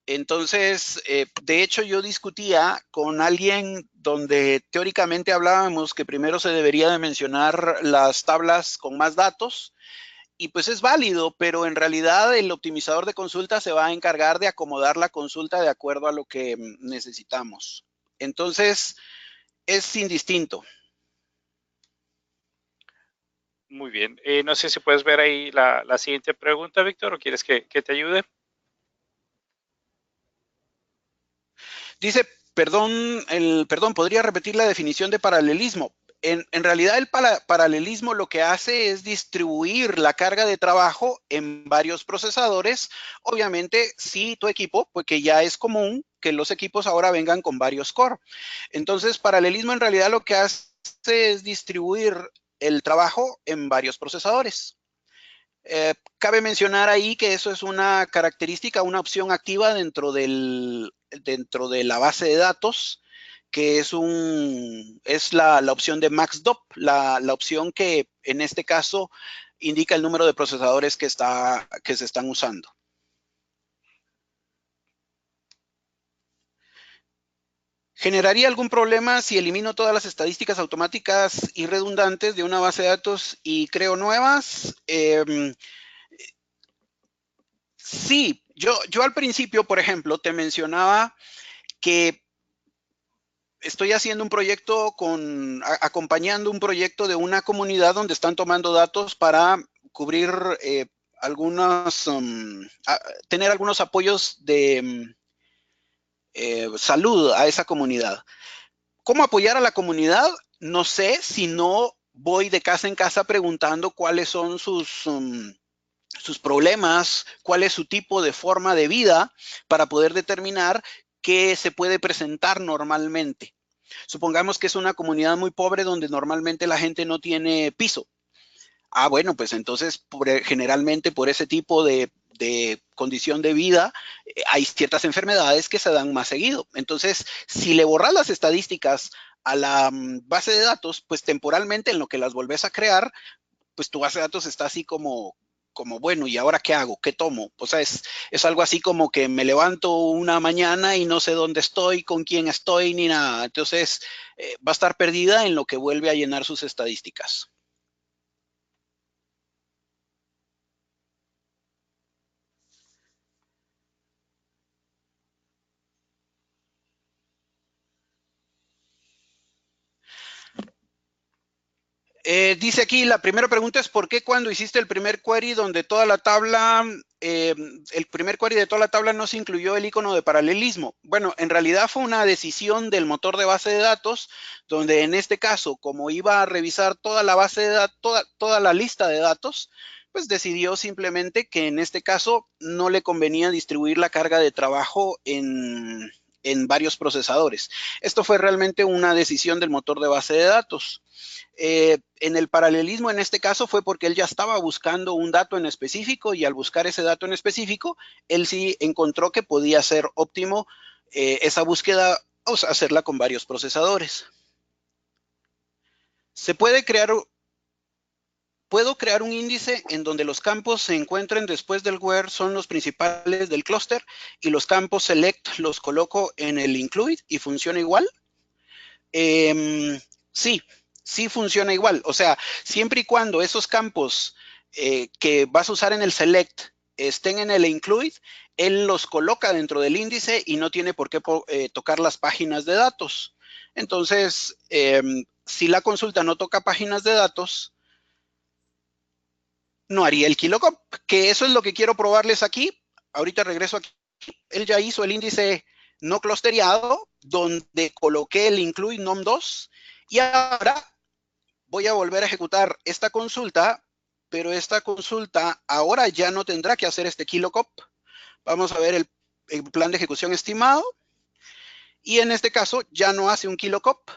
Entonces, de hecho, yo discutía con alguien donde teóricamente hablábamos que primero se debería de mencionar las tablas con más datos, y pues es válido, pero en realidad el optimizador de consulta se va a encargar de acomodar la consulta de acuerdo a lo que necesitamos. Entonces, es indistinto. Muy bien. No sé si puedes ver ahí la siguiente pregunta, Víctor, o quieres que te ayude. Dice, perdón, ¿podría repetir la definición de paralelismo? En realidad el paralelismo lo que hace es distribuir la carga de trabajo en varios procesadores. Obviamente, si tu equipo, porque ya es común que los equipos ahora vengan con varios core. Entonces, paralelismo en realidad lo que hace es distribuir el trabajo en varios procesadores. Cabe mencionar ahí que eso es una característica, una opción activa dentro de la base de datos, que es la opción de MaxDOP, la opción que en este caso indica el número de procesadores que se están usando. ¿Generaría algún problema si elimino todas las estadísticas automáticas y redundantes de una base de datos y creo nuevas? Sí, yo al principio, por ejemplo, te mencionaba que estoy haciendo un proyecto acompañando un proyecto de una comunidad donde están tomando datos para cubrir tener algunos apoyos de salud a esa comunidad. ¿Cómo apoyar a la comunidad? No sé si no voy de casa en casa preguntando cuáles son sus problemas, cuál es su tipo de forma de vida para poder determinar qué se puede presentar normalmente. Supongamos que es una comunidad muy pobre donde normalmente la gente no tiene piso. Bueno, pues entonces generalmente por ese tipo de condición de vida hay ciertas enfermedades que se dan más seguido. Entonces, si le borras las estadísticas a la base de datos, pues temporalmente en lo que las volvés a crear, pues tu base de datos está así como bueno, ¿y ahora qué hago? ¿Qué tomo? O sea, es algo así como que me levanto una mañana y no sé dónde estoy, con quién estoy, ni nada. Entonces, va a estar perdida en lo que vuelve a llenar sus estadísticas. Dice aquí, la primera pregunta es ¿por qué cuando hiciste el primer query donde toda la tabla, el primer query de toda la tabla no se incluyó el icono de paralelismo? Bueno, en realidad fue una decisión del motor de base de datos, donde en este caso, como iba a revisar toda la base de datos, toda la lista de datos, pues decidió simplemente que en este caso no le convenía distribuir la carga de trabajo en varios procesadores. Esto fue realmente una decisión del motor de base de datos. En el paralelismo en este caso fue porque él ya estaba buscando un dato en específico y al buscar ese dato en específico, él sí encontró que podía ser óptimo esa búsqueda, o sea, hacerla con varios procesadores. Puedo crear un índice en donde los campos se encuentren después del where son los principales del clúster y los campos select los coloco en el include y funciona igual. Sí, sí funciona igual. O sea, siempre y cuando esos campos que vas a usar en el select estén en el include, él los coloca dentro del índice y no tiene por qué tocar las páginas de datos. Entonces, si la consulta no toca páginas de datos, no haría el KILOCOP, que eso es lo que quiero probarles aquí. Ahorita regreso aquí. Él ya hizo el índice no clusteriado, donde coloqué el include num2, y ahora voy a volver a ejecutar esta consulta, pero esta consulta ahora ya no tendrá que hacer este KILOCOP. Vamos a ver el plan de ejecución estimado, y en este caso ya no hace un KILOCOP,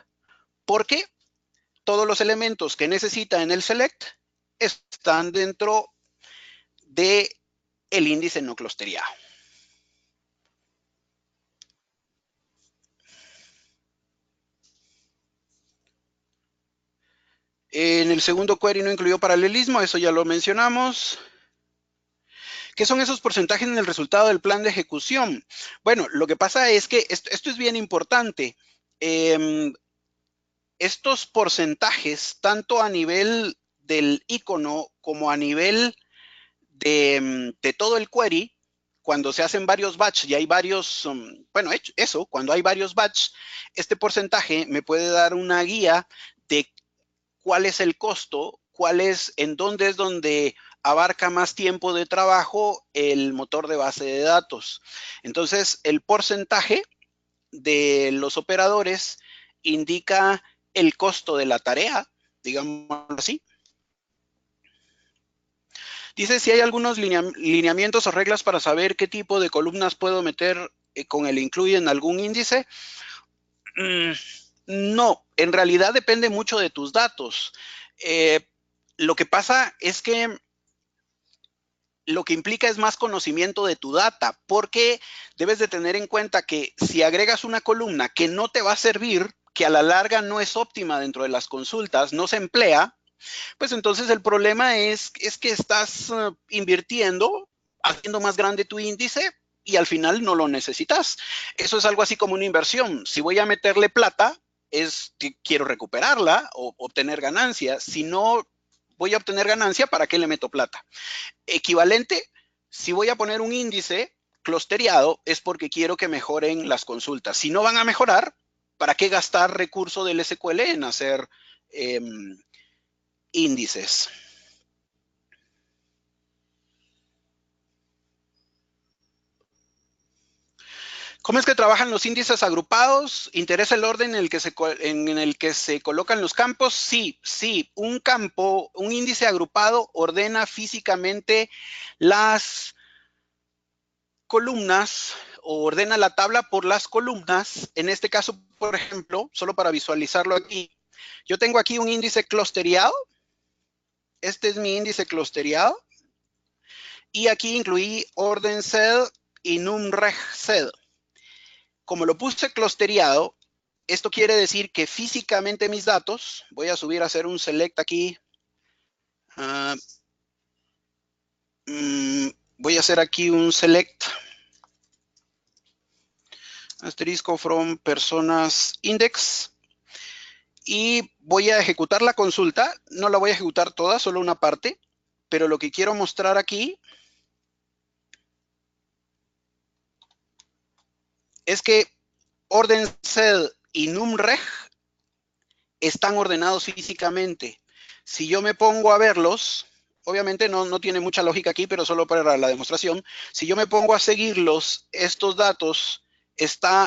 porque todos los elementos que necesita en el select están dentro de el índice no clusteriado. En el segundo query no incluyó paralelismo, eso ya lo mencionamos. ¿Qué son esos porcentajes en el resultado del plan de ejecución? Bueno, lo que pasa es que esto es bien importante. Estos porcentajes, tanto a nivel del icono como a nivel de todo el query, cuando se hacen varios batch y hay varios, bueno, eso, cuando hay varios batch, este porcentaje me puede dar una guía de cuál es el costo, en dónde es donde abarca más tiempo de trabajo el motor de base de datos. Entonces, el porcentaje de los operadores indica el costo de la tarea, digamos así. Dice si hay algunos lineamientos o reglas para saber qué tipo de columnas puedo meter con el incluye en algún índice. No, en realidad depende mucho de tus datos. Lo que pasa es que lo que implica es más conocimiento de tu data, porque debes de tener en cuenta que si agregas una columna que no te va a servir, que a la larga no es óptima dentro de las consultas, no se emplea, pues entonces el problema es que estás invirtiendo, haciendo más grande tu índice y al final no lo necesitas. Eso es algo así como una inversión. Si voy a meterle plata, es que quiero recuperarla o obtener ganancia. Si no voy a obtener ganancia, ¿para qué le meto plata? Equivalente, si voy a poner un índice clusteriado, es porque quiero que mejoren las consultas. Si no van a mejorar, ¿para qué gastar recurso del SQL en hacer índices? ¿Cómo es que trabajan los índices agrupados? ¿Interesa el orden en el que se colocan los campos? Sí, sí. Un campo, un índice agrupado ordena físicamente las columnas o ordena la tabla por las columnas. En este caso, por ejemplo, solo para visualizarlo aquí, yo tengo aquí un índice clusteriado. Este es mi índice clusteriado. Y aquí incluí orden cell y numreg cell. Como lo puse clusteriado, esto quiere decir que físicamente mis datos, voy a subir a hacer un select aquí. Voy a hacer aquí un select. Asterisco from personas index. Y voy a ejecutar la consulta. No la voy a ejecutar toda, solo una parte. Pero lo que quiero mostrar aquí es que orden cell y numreg están ordenados físicamente. Si yo me pongo a verlos, obviamente no tiene mucha lógica aquí, pero solo para la demostración. Si yo me pongo a seguirlos, estos datos,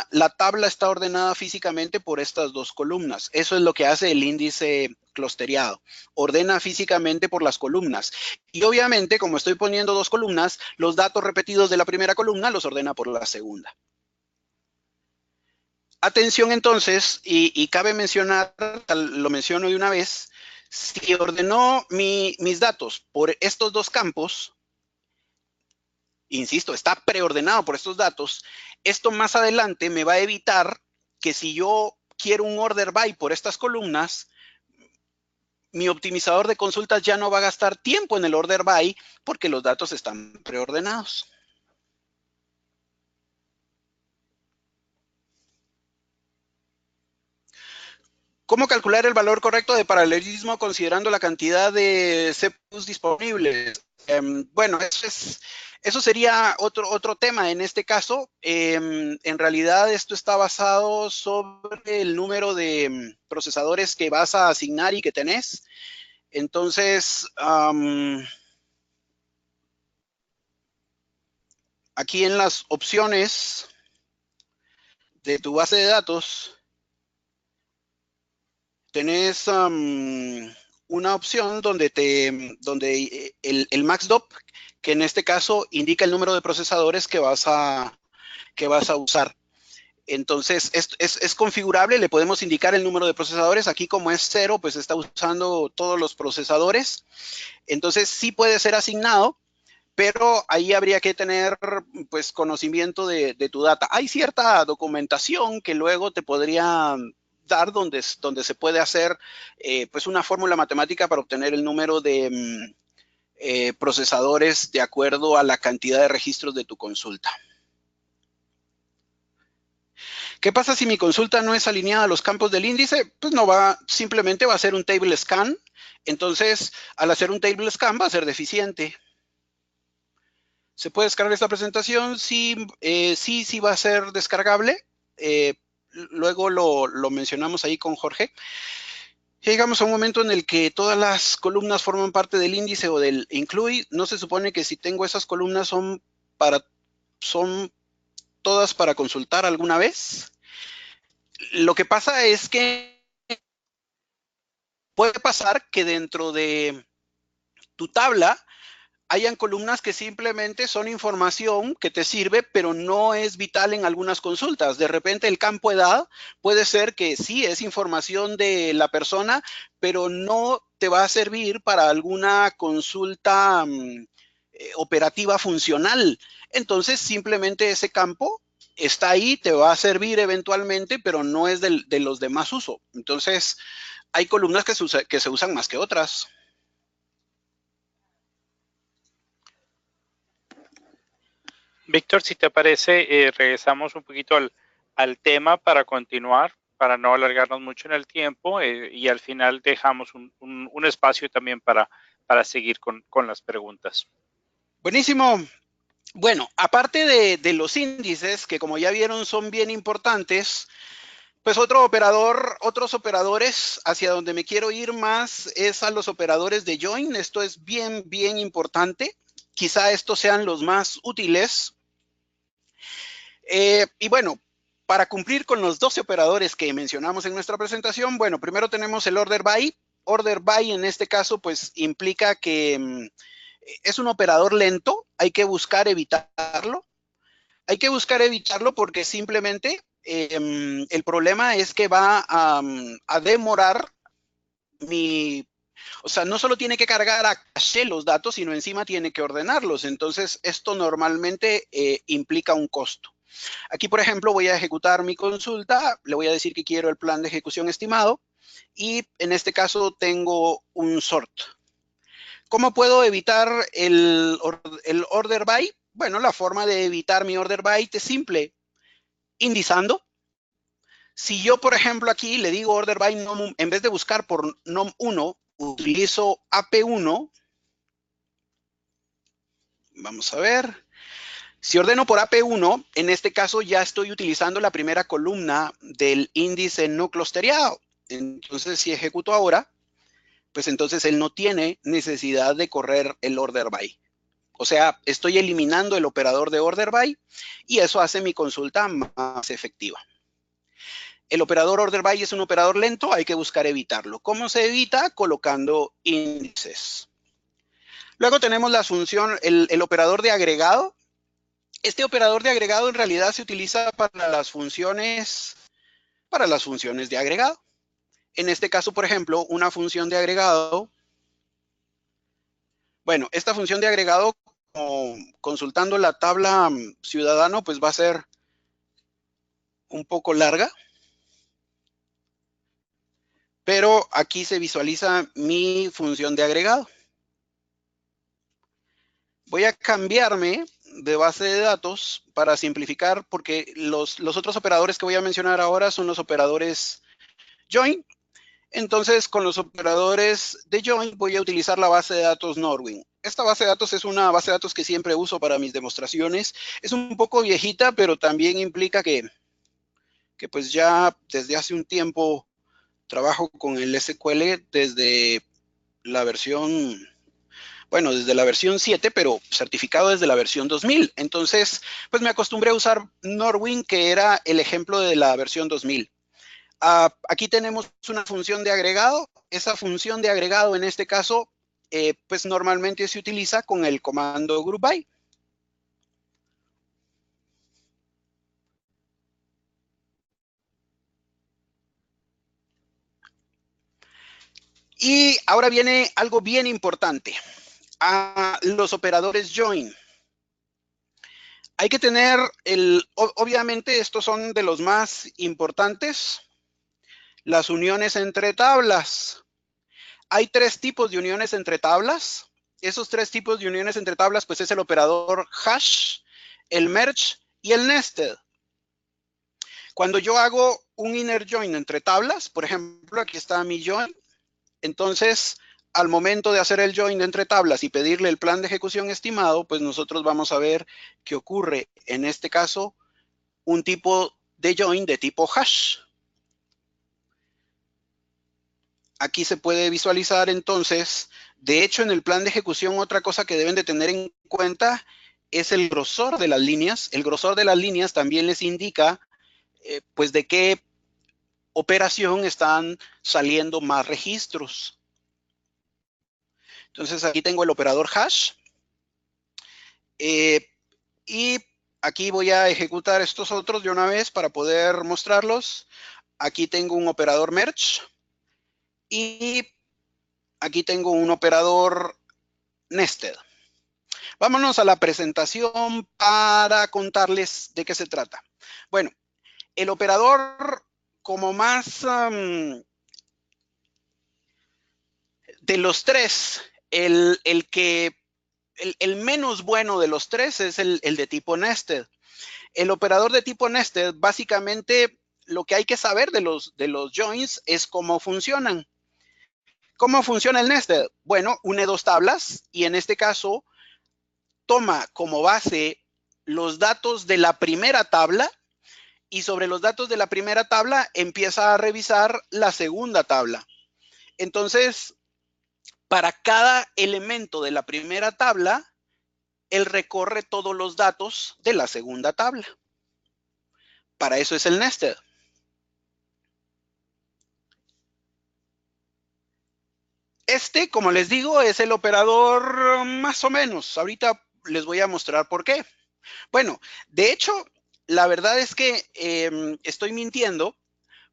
la tabla está ordenada físicamente por estas dos columnas. Eso es lo que hace el índice clusteriado. Ordena físicamente por las columnas. Y obviamente, como estoy poniendo dos columnas, los datos repetidos de la primera columna los ordena por la segunda. Atención entonces, y cabe mencionar, lo menciono de una vez, si ordenó mis datos por estos dos campos, insisto, está preordenado por estos datos, esto más adelante me va a evitar que si yo quiero un order by por estas columnas, mi optimizador de consultas ya no va a gastar tiempo en el order by porque los datos están preordenados. ¿Cómo calcular el valor correcto de paralelismo considerando la cantidad de CPUs disponibles? Bueno, eso sería otro tema en este caso. En realidad esto está basado sobre el número de procesadores que vas a asignar y que tenés. Entonces, aquí en las opciones de tu base de datos, tenés una opción donde el MaxDOP, que en este caso indica el número de procesadores que vas a usar. Entonces, es configurable, le podemos indicar el número de procesadores. Aquí como es 0, pues está usando todos los procesadores. Entonces, sí puede ser asignado, pero ahí habría que tener pues conocimiento de tu data. Hay cierta documentación que luego te podría dar donde se puede hacer pues una fórmula matemática para obtener el número de procesadores de acuerdo a la cantidad de registros de tu consulta. ¿Qué pasa si mi consulta no es alineada a los campos del índice? Pues no va, simplemente va a ser un table scan. Entonces, al hacer un table scan va a ser deficiente. ¿Se puede descargar esta presentación? Sí, sí va a ser descargable. Luego lo mencionamos ahí con Jorge. Ya llegamos a un momento en el que todas las columnas forman parte del índice o del include. No se supone que si tengo esas columnas son todas para consultar alguna vez. Lo que pasa es que puede pasar que dentro de tu tabla hayan columnas que simplemente son información que te sirve, pero no es vital en algunas consultas. De repente el campo edad puede ser que sí es información de la persona, pero no te va a servir para alguna consulta operativa funcional. Entonces simplemente ese campo está ahí, te va a servir eventualmente, pero no es de los demás uso. Entonces hay columnas que se usan más que otras. Víctor, si te parece, regresamos un poquito al tema para continuar, para no alargarnos mucho en el tiempo y al final dejamos un espacio también para seguir con las preguntas. Buenísimo. Bueno, aparte de los índices, que como ya vieron son bien importantes, pues otros operadores hacia donde me quiero ir más es a los operadores de join. Esto es bien importante. Quizá estos sean los más útiles. Y bueno, para cumplir con los 12 operadores que mencionamos en nuestra presentación, bueno, primero tenemos el order by. Order by en este caso pues implica que es un operador lento, hay que buscar evitarlo. Hay que buscar evitarlo porque simplemente el problema es que va a demorar o sea, no solo tiene que cargar a caché los datos, sino encima tiene que ordenarlos. Entonces, esto normalmente implica un costo. Aquí, por ejemplo, voy a ejecutar mi consulta, le voy a decir que quiero el plan de ejecución estimado y en este caso tengo un sort. ¿Cómo puedo evitar el order by? Bueno, la forma de evitar mi order by es simple, indizando. Si yo, por ejemplo, aquí le digo order by nom, en vez de buscar por nom1, utilizo AP1. Vamos a ver. Si ordeno por AP1, en este caso ya estoy utilizando la primera columna del índice no clustereado. Entonces, si ejecuto ahora, pues entonces él no tiene necesidad de correr el order by. O sea, estoy eliminando el operador de order by y eso hace mi consulta más efectiva. El operador order by es un operador lento, hay que buscar evitarlo. ¿Cómo se evita? Colocando índices. Luego tenemos la función, el operador de agregado. Este operador de agregado en realidad se utiliza para las funciones de agregado. En este caso, por ejemplo, una función de agregado. Bueno, esta función de agregado, consultando la tabla ciudadano, pues va a ser un poco larga. Pero aquí se visualiza mi función de agregado. Voy a cambiarme de base de datos para simplificar, porque los otros operadores que voy a mencionar ahora son los operadores join. Entonces, con los operadores de join voy a utilizar la base de datos Norwin. Esta base de datos es una base de datos que siempre uso para mis demostraciones. Es un poco viejita, pero también implica que pues ya desde hace un tiempo trabajo con el SQL desde la versión, bueno, desde la versión 7, pero certificado desde la versión 2000. Entonces, pues me acostumbré a usar Norwin, que era el ejemplo de la versión 2000. Aquí tenemos una función de agregado. Esa función de agregado, en este caso, pues normalmente se utiliza con el comando group by. Y ahora viene algo bien importante. Los operadores join. Hay que tener, obviamente estos son de los más importantes, las uniones entre tablas. Hay tres tipos de uniones entre tablas. Esos tres tipos de uniones entre tablas, pues es el operador hash, el merge y el nested. Cuando yo hago un inner join entre tablas, por ejemplo, aquí está mi join, entonces al momento de hacer el join entre tablas y pedirle el plan de ejecución estimado, pues nosotros vamos a ver que ocurre, en este caso, un tipo de join de tipo hash. Aquí se puede visualizar entonces, de hecho en el plan de ejecución otra cosa que deben de tener en cuenta es el grosor de las líneas. El grosor de las líneas también les indica pues de qué operación están saliendo más registros. Entonces aquí tengo el operador hash y aquí voy a ejecutar estos otros de una vez para poder mostrarlos. Aquí tengo un operador merge y aquí tengo un operador nested. Vámonos a la presentación para contarles de qué se trata. Bueno, el operador como más de los tres, el menos bueno de los tres es el de tipo nested. El operador de tipo nested, básicamente lo que hay que saber de los joins es cómo funcionan. ¿Cómo funciona el nested? Bueno, une dos tablas y en este caso toma como base los datos de la primera tabla y sobre los datos de la primera tabla empieza a revisar la segunda tabla. Entonces, para cada elemento de la primera tabla, él recorre todos los datos de la segunda tabla. Para eso es el nested. Este, como les digo, es el operador más o menos. Ahorita les voy a mostrar por qué. Bueno, de hecho, la verdad es que estoy mintiendo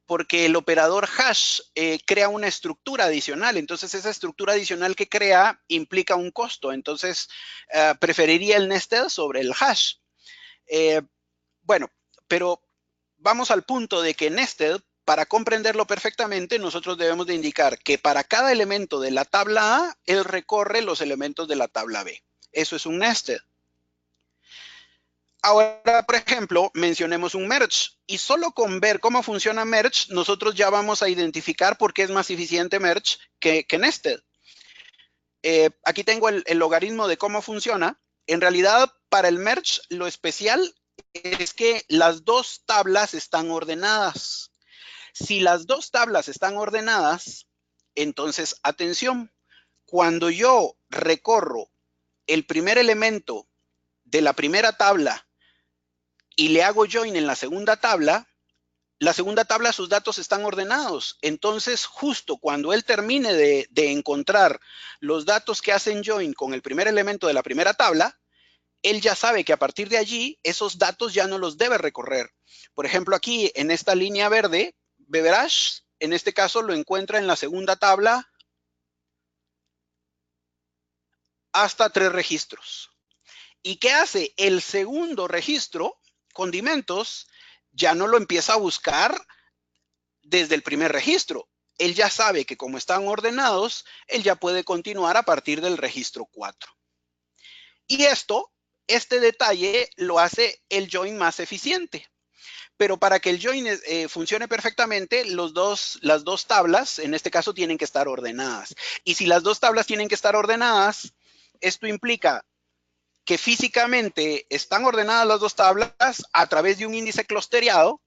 porque el operador hash crea una estructura adicional. Entonces, esa estructura adicional que crea implica un costo. Entonces, preferiría el nested sobre el hash. Bueno, pero vamos al punto de que nested, para comprenderlo perfectamente, nosotros debemos de indicar que para cada elemento de la tabla A, él recorre los elementos de la tabla B. Eso es un nested. Ahora, por ejemplo, mencionemos un merge y solo con ver cómo funciona merge, nosotros ya vamos a identificar por qué es más eficiente merge que nested. Aquí tengo el logaritmo de cómo funciona. En realidad, para el merge, lo especial es que las dos tablas están ordenadas. Si las dos tablas están ordenadas, entonces, atención, cuando yo recorro el primer elemento de la primera tabla y le hago join en la segunda tabla sus datos están ordenados. Entonces, justo cuando él termine de encontrar los datos que hacen join con el primer elemento de la primera tabla, él ya sabe que a partir de allí, esos datos ya no los debe recorrer. Por ejemplo, aquí en esta línea verde, Beverage, en este caso lo encuentra en la segunda tabla hasta 3 registros. ¿Y qué hace? El segundo registro, condimentos, ya no lo empieza a buscar desde el primer registro. Él ya sabe que como están ordenados, él ya puede continuar a partir del registro 4. Y este detalle lo hace el join más eficiente. pero para que el join funcione perfectamente, las dos tablas, en este caso, tienen que estar ordenadas. Y si las dos tablas tienen que estar ordenadas, esto implica que físicamente están ordenadas las dos tablas a través de un índice clusteriado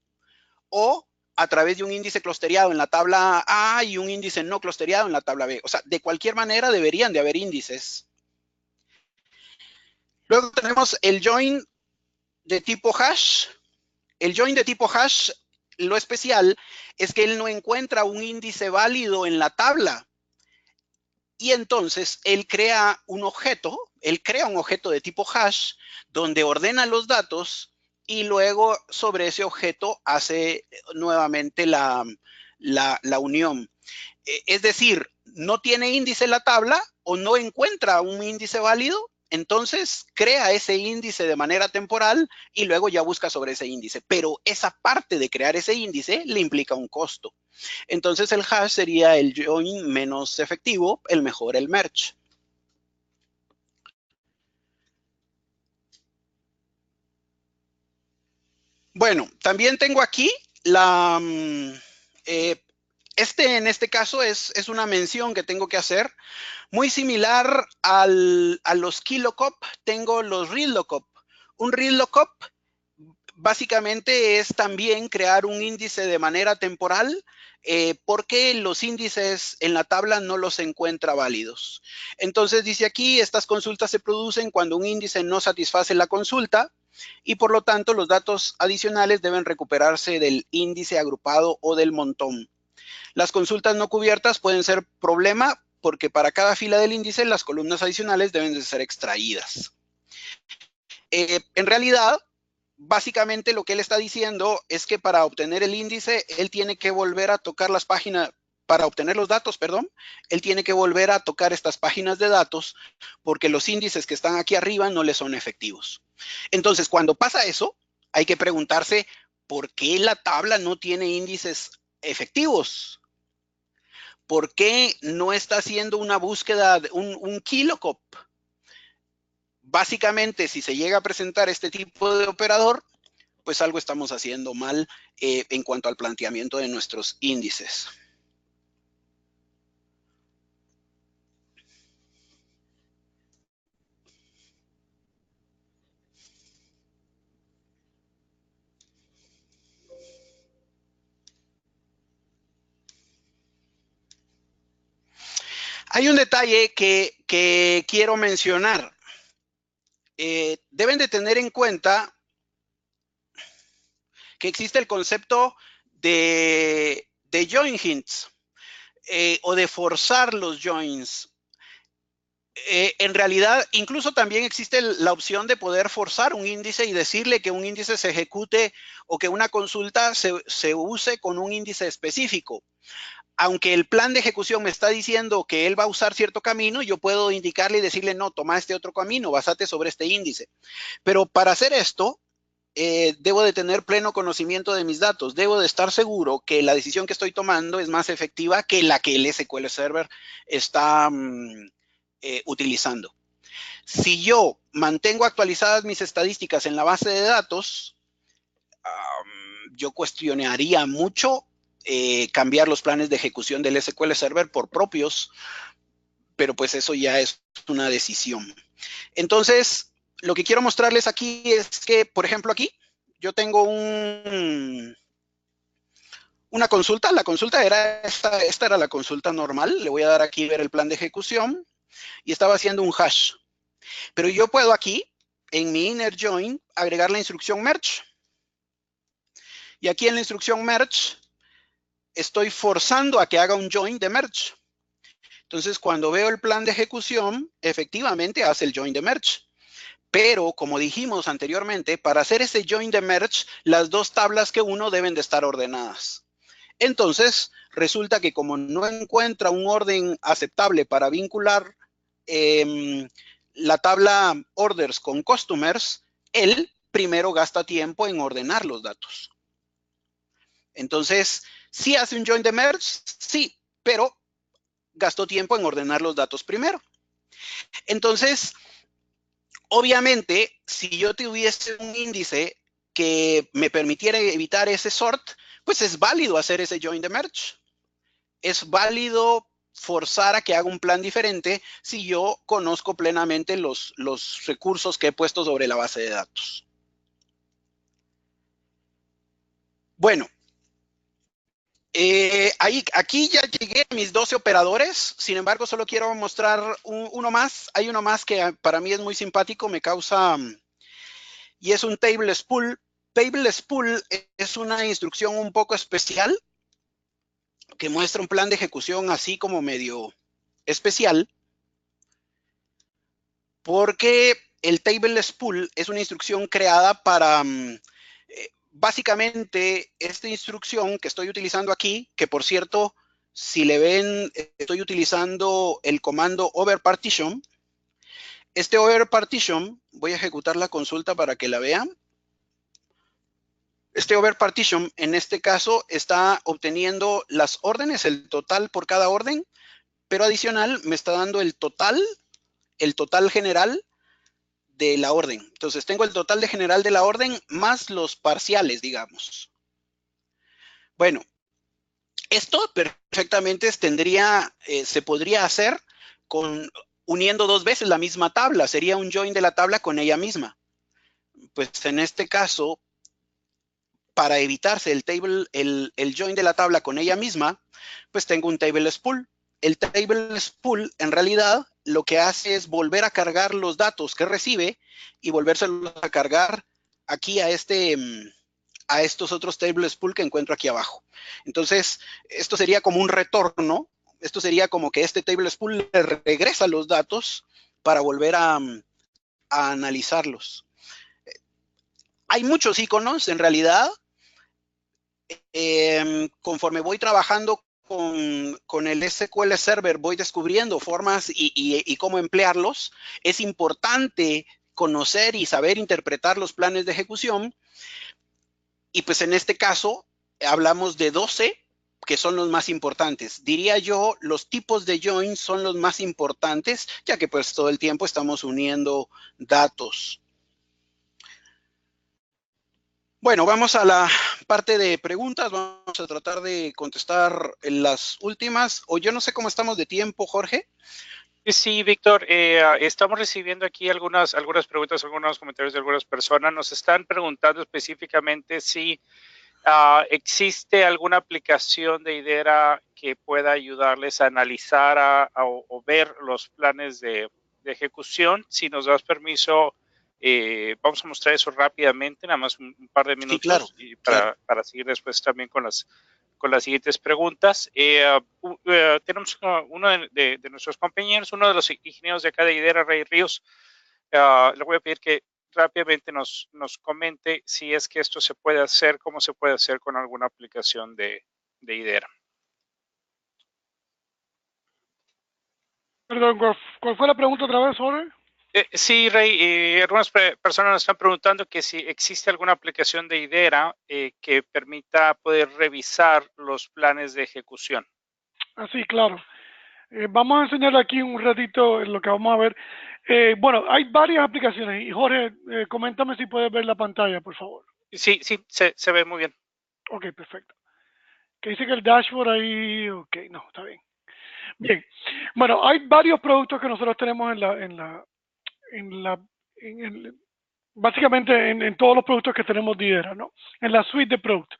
o a través de un índice clusteriado en la tabla A y un índice no clusteriado en la tabla B. O sea, de cualquier manera deberían de haber índices. Luego tenemos el join de tipo hash. El join de tipo hash, lo especial es que él no encuentra un índice válido en la tabla. Y entonces él crea un objeto de tipo hash donde ordena los datos y luego sobre ese objeto hace nuevamente la unión. Es decir, no tiene índice en la tabla o no encuentra un índice válido, entonces crea ese índice de manera temporal y luego ya busca sobre ese índice. Pero esa parte de crear ese índice le implica un costo. Entonces el hash sería el join menos efectivo, el mejor el merge. Bueno, también tengo aquí la... en este caso es una mención que tengo que hacer. Muy similar a los keylookup, tengo los read lookup. Un read lookup básicamente es también crear un índice de manera temporal porque los índices en la tabla no los encuentra válidos. Entonces dice aquí, estas consultas se producen cuando un índice no satisface la consulta y por lo tanto los datos adicionales deben recuperarse del índice agrupado o del montón. Las consultas no cubiertas pueden ser problema porque para cada fila del índice las columnas adicionales deben de ser extraídas. En realidad, básicamente lo que él está diciendo es que para obtener el índice, él tiene que volver a tocar las páginas, para obtener los datos, perdón, él tiene que volver a tocar estas páginas de datos porque los índices que están aquí arriba no le son efectivos. Entonces, cuando pasa eso, hay que preguntarse por qué la tabla no tiene índices efectivos. ¿Por qué no está haciendo una búsqueda, un keylookup? Básicamente, si se llega a presentar este tipo de operador, pues algo estamos haciendo mal en cuanto al planteamiento de nuestros índices. Hay un detalle que quiero mencionar. Deben de tener en cuenta que existe el concepto de join hints o de forzar los joins. En realidad, incluso también existe la opción de poder forzar un índice y decirle que un índice se ejecute o que una consulta se use con un índice específico. Aunque el plan de ejecución me está diciendo que él va a usar cierto camino, yo puedo indicarle y decirle, no, toma este otro camino, basate sobre este índice. Pero para hacer esto, debo de tener pleno conocimiento de mis datos. Debo de estar seguro que la decisión que estoy tomando es más efectiva que la que el SQL Server está utilizando. Si yo mantengo actualizadas mis estadísticas en la base de datos, yo cuestionaría mucho cambiar los planes de ejecución del SQL Server por propios, pero pues eso ya es una decisión. Entonces, lo que quiero mostrarles aquí es que, por ejemplo, aquí yo tengo una consulta. La consulta era esta era la consulta normal. Le voy a dar aquí ver el plan de ejecución y estaba haciendo un hash. Pero yo puedo aquí, en mi inner join, agregar la instrucción merge. Y aquí en la instrucción merge, estoy forzando a que haga un join de merge. Entonces, cuando veo el plan de ejecución, efectivamente hace el join de merge. Pero, como dijimos anteriormente, para hacer ese join de merge, las dos tablas que uno deben de estar ordenadas. Entonces, resulta que como no encuentra un orden aceptable para vincular la tabla orders con customers, él primero gasta tiempo en ordenar los datos. Entonces, ¿sí hace un join de merge? Sí, pero gastó tiempo en ordenar los datos primero. Entonces, obviamente, si yo tuviese un índice que me permitiera evitar ese sort, pues es válido hacer ese join the merge. Es válido forzar a que haga un plan diferente si yo conozco plenamente los recursos que he puesto sobre la base de datos. Bueno, aquí ya llegué a mis 12 operadores, sin embargo solo quiero mostrar uno más. Hay uno más que para mí es muy simpático, me causa, y es un table spool. Table spool es una instrucción un poco especial que muestra un plan de ejecución así como medio especial, porque el table spool es una instrucción creada para básicamente esta instrucción que estoy utilizando aquí, que por cierto, si le ven, estoy utilizando el comando overpartition. Este overpartition, voy a ejecutar la consulta para que la vean. Este overpartition, en este caso, está obteniendo las órdenes, el total por cada orden, pero adicional me está dando el total general de la orden. Entonces tengo el total de general de la orden más los parciales, digamos. Bueno, esto perfectamente se podría hacer uniendo dos veces la misma tabla. Sería un join de la tabla con ella misma. Pues en este caso, para evitarse el join de la tabla con ella misma, pues tengo un table spool. El table spool, en realidad, lo que hace es volver a cargar los datos que recibe y volvérselos a cargar aquí a estos otros table spool que encuentro aquí abajo. Entonces, esto sería como un retorno. Esto sería como que este table spool le regresa los datos para volver a analizarlos. Hay muchos iconos, en realidad. Conforme voy trabajando con el SQL Server, voy descubriendo formas y cómo emplearlos. Es importante conocer y saber interpretar los planes de ejecución. Y pues en este caso hablamos de 12, que son los más importantes. Diría yo, los tipos de joins son los más importantes, ya que pues todo el tiempo estamos uniendo datos. Bueno, vamos a la parte de preguntas. Vamos a tratar de contestar las últimas. O yo no sé cómo estamos de tiempo, Jorge. Sí, Víctor, estamos recibiendo aquí algunas preguntas, algunos comentarios de algunas personas. Nos están preguntando específicamente si existe alguna aplicación de IDERA que pueda ayudarles a analizar o ver los planes de ejecución. Si nos das permiso, vamos a mostrar eso rápidamente, nada más un par de minutos, sí, claro, y claro. para seguir después también con las siguientes preguntas. Tenemos uno de nuestros compañeros, uno de los ingenieros de acá de IDERA, Rey Ríos. Le voy a pedir que rápidamente nos comente si es que esto se puede hacer, cómo se puede hacer con alguna aplicación de IDERA. Perdón, ¿cuál fue la pregunta otra vez, Jorge? Sí, Rey, algunas personas nos están preguntando que si existe alguna aplicación de IDERA que permita poder revisar los planes de ejecución. Sí, claro. Vamos a enseñar aquí un ratito lo que vamos a ver. Bueno, hay varias aplicaciones y Jorge, coméntame si puedes ver la pantalla, por favor. Sí, se ve muy bien. Ok, perfecto. Que dice que el dashboard ahí, ok, no, está bien. Bien, bueno, hay varios productos que nosotros tenemos básicamente en todos los productos que tenemos de IDERA, ¿no? En la suite de productos.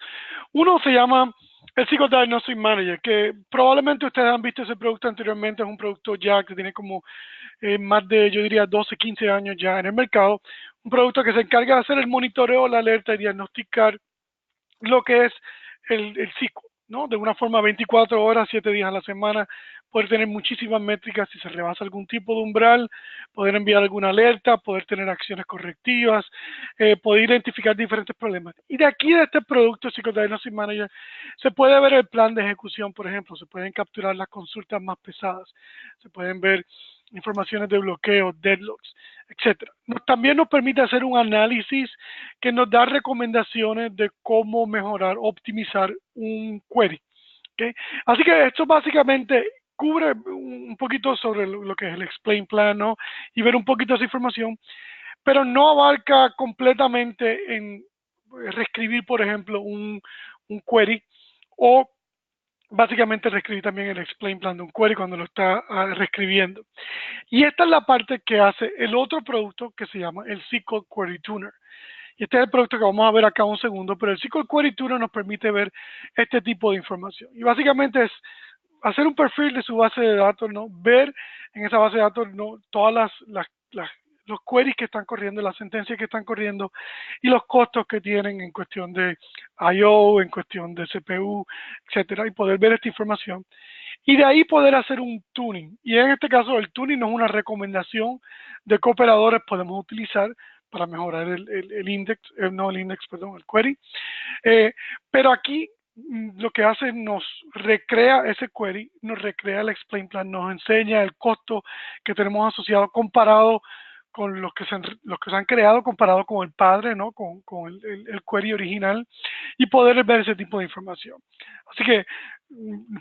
Uno se llama el Psycho Diagnostic Manager, que probablemente ustedes han visto ese producto anteriormente. Es un producto ya que tiene como más de, yo diría, 12, 15 años ya en el mercado. Un producto que se encarga de hacer el monitoreo, la alerta y diagnosticar lo que es el psico, ¿no? De una forma 24 horas, 7 días a la semana, poder tener muchísimas métricas si se rebasa algún tipo de umbral, poder enviar alguna alerta, poder tener acciones correctivas, poder identificar diferentes problemas. Y de aquí, de este producto Psycho Diagnostic Manager, se puede ver el plan de ejecución, por ejemplo, se pueden capturar las consultas más pesadas, se pueden ver informaciones de bloqueo, deadlocks, etcétera. También nos permite hacer un análisis que nos da recomendaciones de cómo mejorar, optimizar un query. ¿Okay? Así que esto básicamente cubre un poquito sobre lo que es el explain plan, ¿no? Y ver un poquito esa información, pero no abarca completamente en reescribir, por ejemplo, un query, o básicamente reescribir también el explain plan de un query cuando lo está reescribiendo. Y esta es la parte que hace el otro producto que se llama el SQL Query Tuner. Y este es el producto que vamos a ver acá un segundo, pero el SQL Query Tuner nos permite ver este tipo de información. Y básicamente es hacer un perfil de su base de datos, ¿no? Ver en esa base de datos, ¿no?, todas los queries que están corriendo, las sentencias que están corriendo y los costos que tienen en cuestión de I/O, en cuestión de CPU, etcétera, y poder ver esta información. Y de ahí poder hacer un tuning. Y en este caso el tuning no es una recomendación de qué operadores podemos utilizar para mejorar el index, no el index, perdón, el query. Pero aquí lo que hace nos recrea ese query, nos recrea el explain plan, nos enseña el costo que tenemos asociado comparado con los que se han creado, comparado con el padre, ¿no?, con el query original, y poder ver ese tipo de información. Así que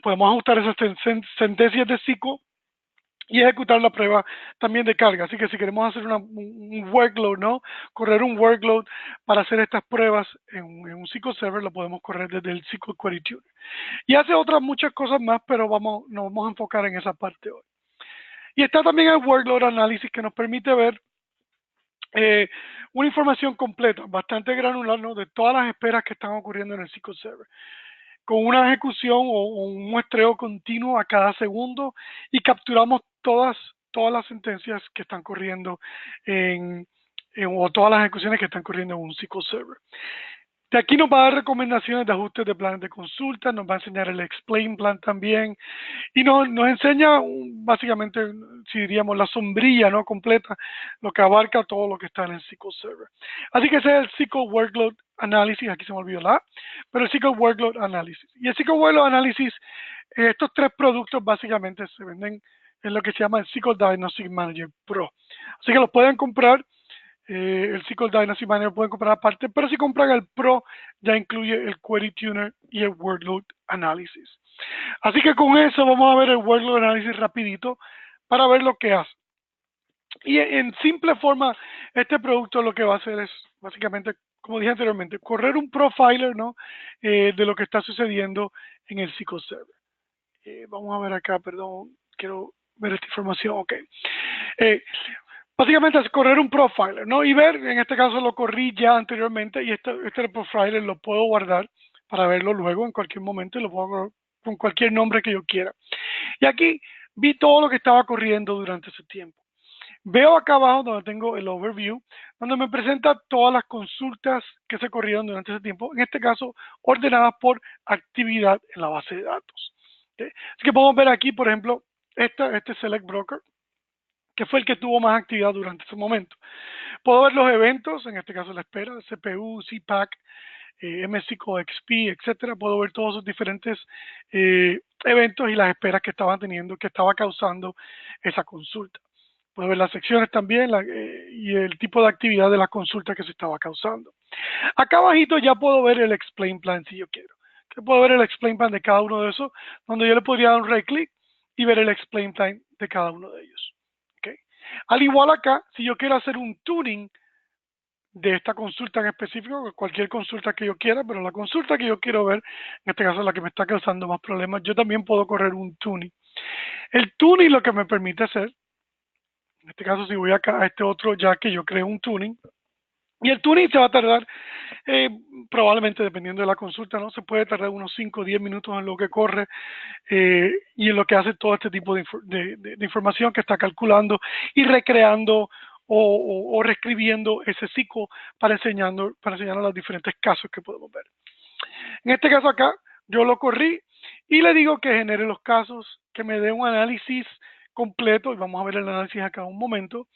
podemos ajustar esas sentencias de SQL y ejecutar la prueba también de carga. Así que si queremos hacer un workload, ¿no?, correr un workload para hacer estas pruebas en un SQL Server, lo podemos correr desde el SQL Query Tuner. Y hace otras muchas cosas más, pero nos vamos a enfocar en esa parte hoy. Y está también el Workload Analysis, que nos permite ver una información completa, bastante granular, ¿no?, de todas las esperas que están ocurriendo en el SQL Server, con una ejecución o un muestreo continuo a cada segundo, y capturamos todas las sentencias que están corriendo o todas las ejecuciones que están corriendo en un SQL Server. De aquí nos va a dar recomendaciones de ajustes de planes de consulta, nos va a enseñar el explain plan también, y nos enseña básicamente, si diríamos, la sombrilla, ¿no?, completa, lo que abarca todo lo que está en el SQL Server. Así que ese es el SQL Workload Analysis, aquí se me olvidó la, pero el SQL Workload Analysis. Y el SQL Workload Analysis, estos tres productos básicamente se venden en lo que se llama el SQL Diagnostic Manager Pro. Así que los pueden comprar. El SQL Diagnostic Manager pueden comprar aparte, pero si compran el Pro ya incluye el Query Tuner y el Workload Analysis. Así que con eso vamos a ver el Workload Analysis rapidito para ver lo que hace. Y en simple forma, este producto lo que va a hacer es básicamente, como dije anteriormente, correr un profiler, ¿no?, de lo que está sucediendo en el SQL Server. Vamos a ver acá, perdón, quiero ver esta información, ok. Básicamente es correr un profiler, ¿no?, y ver, en este caso lo corrí ya anteriormente, y este profiler lo puedo guardar para verlo luego en cualquier momento, y lo puedo con cualquier nombre que yo quiera. Y aquí vi todo lo que estaba corriendo durante ese tiempo. Veo acá abajo donde tengo el overview, donde me presenta todas las consultas que se corrieron durante ese tiempo, en este caso ordenadas por actividad en la base de datos. ¿Okay? Así que podemos ver aquí, por ejemplo, este Select Broker, que fue el que tuvo más actividad durante ese momento. Puedo ver los eventos, en este caso la espera, CPU, CPAC, MSQL XP, etcétera. Puedo ver todos esos diferentes eventos y las esperas que estaban teniendo, que estaba causando esa consulta. Puedo ver las secciones también y el tipo de actividad de la consulta que se estaba causando. Acá abajito ya puedo ver el explain plan si yo quiero. Que puedo ver el explain plan de cada uno de esos, donde yo le podría dar un right click y ver el explain plan de cada uno de ellos. ¿Okay? Al igual acá, si yo quiero hacer un tuning de esta consulta en específico, cualquier consulta que yo quiera, pero la consulta que yo quiero ver, en este caso la que me está causando más problemas, yo también puedo correr un tuning. El tuning lo que me permite hacer, en este caso si voy acá a este otro ya que yo creo un tuning, y el tuning se va a tardar, probablemente dependiendo de la consulta, ¿no? Se puede tardar unos 5 o 10 minutos en lo que corre y en lo que hace todo este tipo de información que está calculando y recreando o reescribiendo ese SQL para enseñarnos los diferentes casos que podemos ver. En este caso acá, yo lo corrí y le digo que genere los casos, que me dé un análisis completo, y vamos a ver el análisis acá un momento,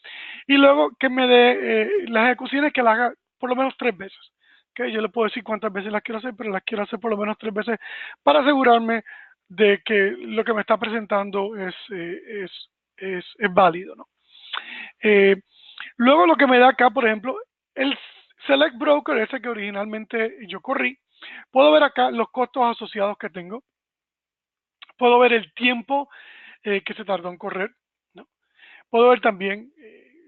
y luego que me dé las ejecuciones, que las haga por lo menos 3 veces. ¿Okay? Yo le puedo decir cuántas veces las quiero hacer, pero las quiero hacer por lo menos 3 veces para asegurarme de que lo que me está presentando es válido, ¿no? Luego lo que me da acá, por ejemplo, el Select Broker, ese que originalmente yo corrí, puedo ver acá los costos asociados que tengo, puedo ver el tiempo que se tardó en correr, ¿no? Puedo ver también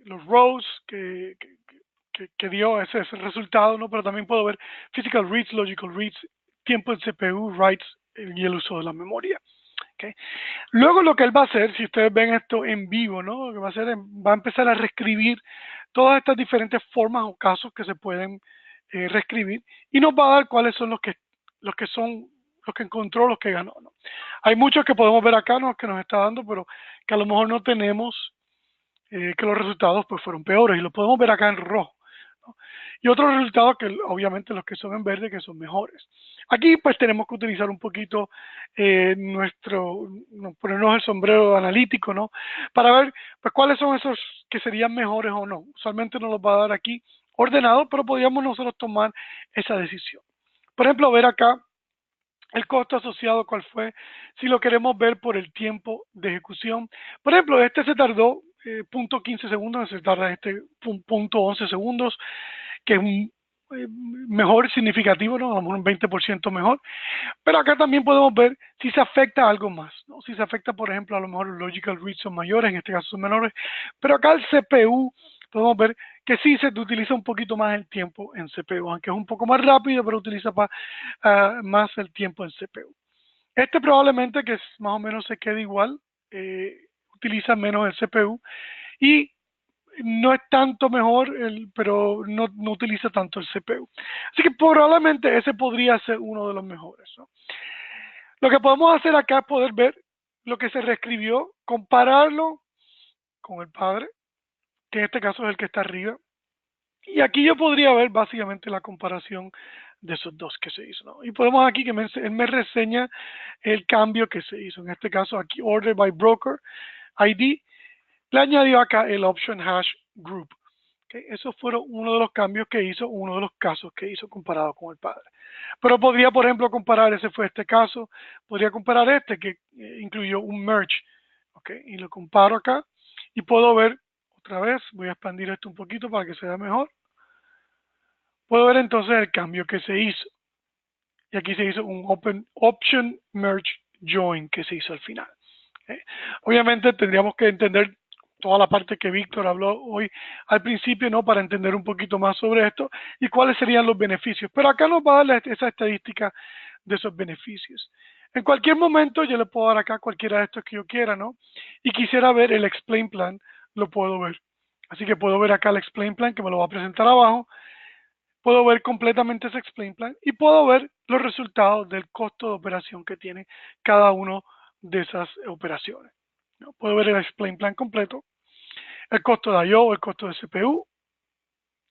los rows que dio ese es el resultado, ¿no? Pero también puedo ver physical reads, logical reads, tiempo en CPU, writes y el uso de la memoria. ¿Okay? Luego lo que él va a hacer, si ustedes ven esto en vivo, ¿no? Lo que va a hacer es, va a empezar a reescribir todas estas diferentes formas o casos que se pueden reescribir y nos va a dar cuáles son los que son los que encontró, los que ganó, ¿no? Hay muchos que podemos ver acá, ¿no? Que nos está dando, pero que a lo mejor no tenemos, que los resultados pues fueron peores y lo podemos ver acá en rojo, ¿no? Y otros resultados que obviamente los que son en verde que son mejores. Aquí pues tenemos que utilizar un poquito ponernos el sombrero analítico, ¿no? Para ver pues cuáles son esos que serían mejores o no. Usualmente nos los va a dar aquí ordenado, pero podríamos nosotros tomar esa decisión. Por ejemplo, ver acá el costo asociado, cuál fue, si lo queremos ver por el tiempo de ejecución. Por ejemplo, este se tardó .15 segundos, se tarda este .11 segundos, que es un mejor significativo, ¿no? A lo mejor un 20% mejor. Pero acá también podemos ver si se afecta algo más, ¿no? Si se afecta, por ejemplo, a lo mejor los logical reads son mayores, en este caso son menores, pero acá el CPU podemos ver que sí se utiliza un poquito más el tiempo en CPU, aunque es un poco más rápido, pero utiliza más el tiempo en CPU. Este probablemente que más o menos se quede igual, utiliza menos el CPU y no es tanto mejor, pero no utiliza tanto el CPU. Así que probablemente ese podría ser uno de los mejores, ¿no? Lo que podemos hacer acá es poder ver lo que se reescribió, compararlo con el padre, que en este caso es el que está arriba. Y aquí yo podría ver básicamente la comparación de esos dos que se hizo, ¿no? Y podemos aquí que él me reseña el cambio que se hizo. En este caso aquí, Order by Broker ID, le añadió acá el Option Hash Group. ¿Okay? Esos fueron uno de los cambios que hizo, uno de los casos que hizo comparado con el padre. Pero podría, por ejemplo, comparar, ese fue este caso, podría comparar este que incluyó un merge. ¿Okay? Y lo comparo acá y puedo ver otra vez, voy a expandir esto un poquito para que se vea mejor. Puedo ver entonces el cambio que se hizo. Y aquí se hizo un Option Merge Join que se hizo al final. ¿Okay? Obviamente tendríamos que entender toda la parte que Víctor habló hoy al principio, ¿no? Para entender un poquito más sobre esto y cuáles serían los beneficios. Pero acá nos va a dar esa estadística de esos beneficios. En cualquier momento yo le puedo dar acá cualquiera de estos que yo quiera, ¿no? Y quisiera ver el Explain Plan, lo puedo ver. Así que puedo ver acá el Explain Plan que me lo va a presentar abajo. Puedo ver completamente ese Explain Plan y puedo ver los resultados del costo de operación que tiene cada uno de esas operaciones, ¿no? Puedo ver el Explain Plan completo, el costo de I/O, el costo de CPU,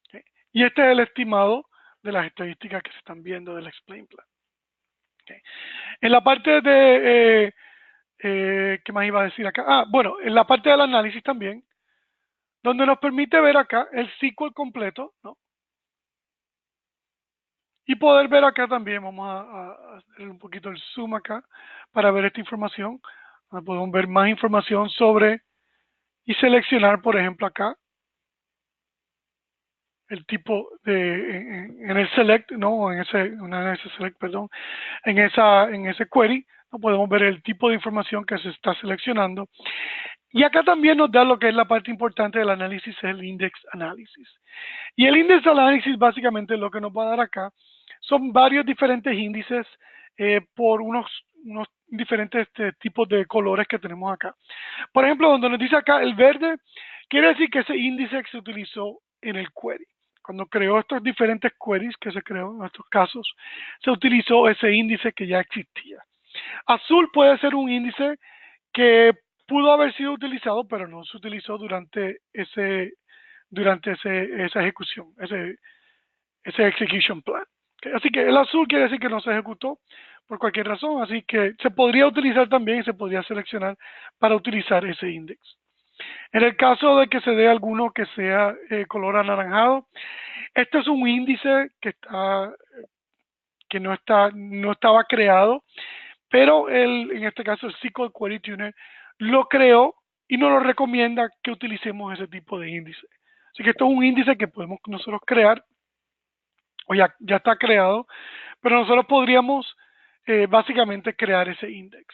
¿okay? Y este es el estimado de las estadísticas que se están viendo del Explain Plan. ¿Okay? En la parte de, ¿qué más iba a decir acá? Bueno, en la parte del análisis también, donde nos permite ver acá el SQL completo, ¿no? Y poder ver acá también, vamos a hacer un poquito el zoom acá para ver esta información. Podemos ver más información sobre y seleccionar, por ejemplo, acá el tipo de, en el select, no, en ese select, perdón, en ese query, ¿no? Podemos ver el tipo de información que se está seleccionando. Y acá también nos da lo que es la parte importante del análisis, es el index análisis. Y el index análisis básicamente lo que nos va a dar acá son varios diferentes índices por unos diferentes tipos de colores que tenemos acá. Por ejemplo, donde nos dice acá el verde, quiere decir que ese índice se utilizó en el query. Cuando creó estos diferentes queries que se creó en estos casos, se utilizó ese índice que ya existía. Azul puede ser un índice que pudo haber sido utilizado, pero no se utilizó durante esa ejecución, ese execution plan. ¿Okay? Así que el azul quiere decir que no se ejecutó por cualquier razón, así que se podría utilizar también y se podría seleccionar para utilizar ese index. En el caso de que se dé alguno que sea color anaranjado, este es un índice que no estaba creado, pero en este caso el SQL Query Tuner lo creó y nos lo recomienda que utilicemos ese tipo de índice. Así que esto es un índice que podemos nosotros crear, o ya está creado, pero nosotros podríamos básicamente crear ese index.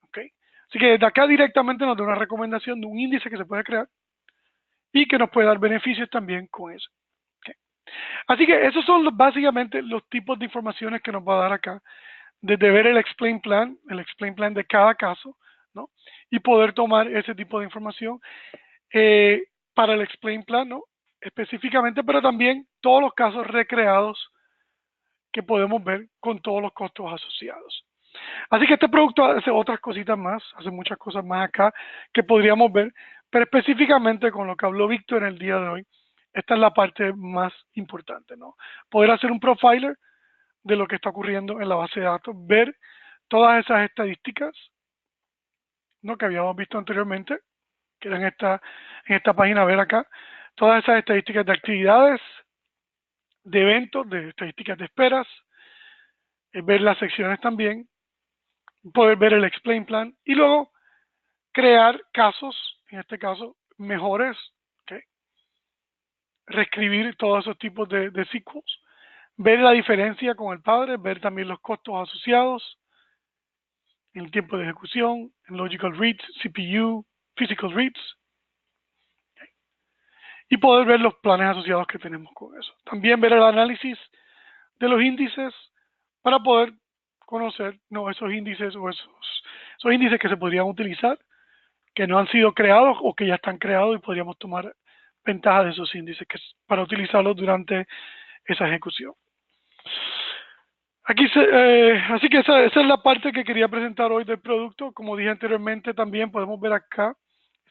¿Okay? Así que desde acá directamente nos da una recomendación de un índice que se puede crear y que nos puede dar beneficios también con eso. ¿Okay? Así que esos son básicamente los tipos de informaciones que nos va a dar acá, desde ver el explain plan de cada caso, ¿no? Y poder tomar ese tipo de información para el explain plan, ¿no? Específicamente, pero también todos los casos recreados que podemos ver con todos los costos asociados. Así que este producto hace otras cositas más, hace muchas cosas más acá que podríamos ver, pero específicamente con lo que habló Víctor en el día de hoy, esta es la parte más importante, ¿no? Poder hacer un profiler de lo que está ocurriendo en la base de datos, ver todas esas estadísticas, ¿no? Que habíamos visto anteriormente, que eran en esta página, ver acá, todas esas estadísticas de actividades, de eventos, de estadísticas de esperas, ver las secciones también, poder ver el explain plan y luego crear casos, en este caso, mejores, ¿okay? Reescribir todos esos tipos de SQLs, ver la diferencia con el padre, ver también los costos asociados, en el tiempo de ejecución, en logical reads, CPU, physical reads, ¿okay? Y poder ver los planes asociados que tenemos con eso. También ver el análisis de los índices para poder conocer, no, esos índices o esos índices que se podrían utilizar, que no han sido creados o que ya están creados y podríamos tomar ventaja de esos índices para utilizarlos durante esa ejecución. Así que esa es la parte que quería presentar hoy del producto. Como dije anteriormente, también podemos ver acá,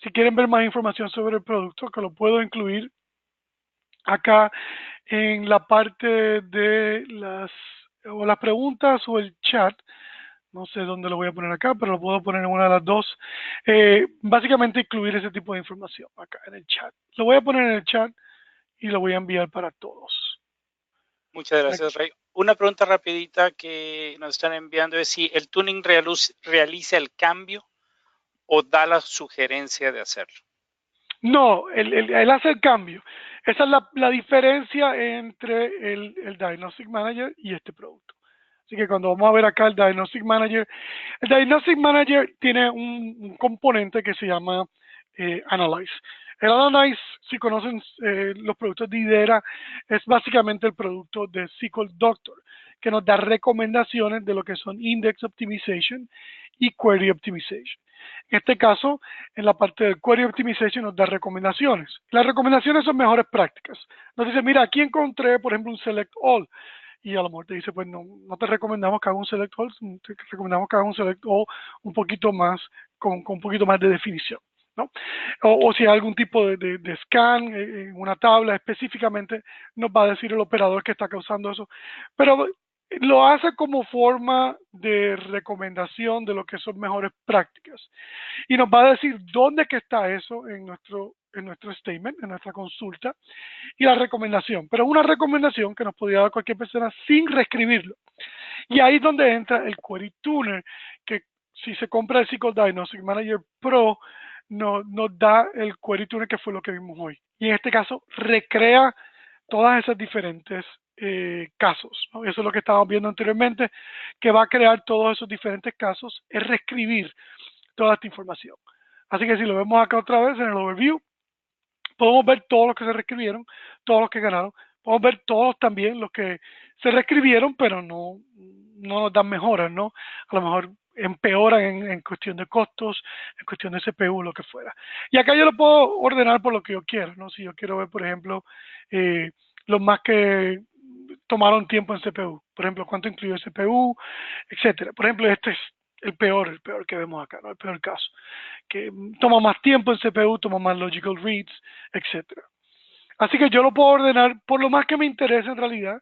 si quieren ver más información sobre el producto, que lo puedo incluir acá en la parte de las preguntas o el chat. No sé dónde lo voy a poner acá, pero lo puedo poner en una de las dos. Básicamente incluir ese tipo de información acá en el chat. Lo voy a poner en el chat y lo voy a enviar para todos. Muchas gracias, Ray. Una pregunta rapidita que nos están enviando es si el tuning realiza el cambio o da la sugerencia de hacerlo. No, él hace el cambio. Esa es la diferencia entre el Diagnostic Manager y este producto. Así que cuando vamos a ver acá el Diagnostic Manager tiene un componente que se llama Analyze. El Analyze, si conocen los productos de IDERA, es básicamente el producto de SQL Doctor, que nos da recomendaciones de lo que son Index Optimization y Query Optimization. En este caso, en la parte del Query Optimization nos da recomendaciones. Las recomendaciones son mejores prácticas. Nos dice, mira, aquí encontré, por ejemplo, un Select All. Y a lo mejor te dice, pues no te recomendamos que haga un Select All, te recomendamos que haga un Select All un poquito más, con un poquito más de definición, ¿no? O si hay algún tipo de scan en una tabla específicamente, nos va a decir el operador que está causando eso. Pero lo hace como forma de recomendación de lo que son mejores prácticas. Y nos va a decir dónde que está eso en nuestro statement, en nuestra consulta, y la recomendación. Pero una recomendación que nos podría dar cualquier persona sin reescribirlo. Y ahí es donde entra el Query Tuner, que si se compra el SQL Diagnostic Manager Pro, nos da el Query Tuner, que fue lo que vimos hoy. Y en este caso, recrea todas esas diferentes casos, ¿no? Eso es lo que estábamos viendo anteriormente, que va a crear todos esos diferentes casos, es reescribir toda esta información. Así que si lo vemos acá otra vez en el overview, podemos ver todos los que se reescribieron, todos los que ganaron, podemos ver todos también los que se reescribieron, pero no nos dan mejoras, ¿no? A lo mejor empeoran en cuestión de costos, en cuestión de CPU, lo que fuera. Y acá yo lo puedo ordenar por lo que yo quiero, ¿no? Si yo quiero ver, por ejemplo, los más que tomaron tiempo en CPU, por ejemplo, cuánto incluyó el CPU, etcétera. Por ejemplo, este es el peor que vemos acá, ¿no? El peor caso, que toma más tiempo en CPU, toma más logical reads, etcétera. Así que yo lo puedo ordenar por lo más que me interesa en realidad.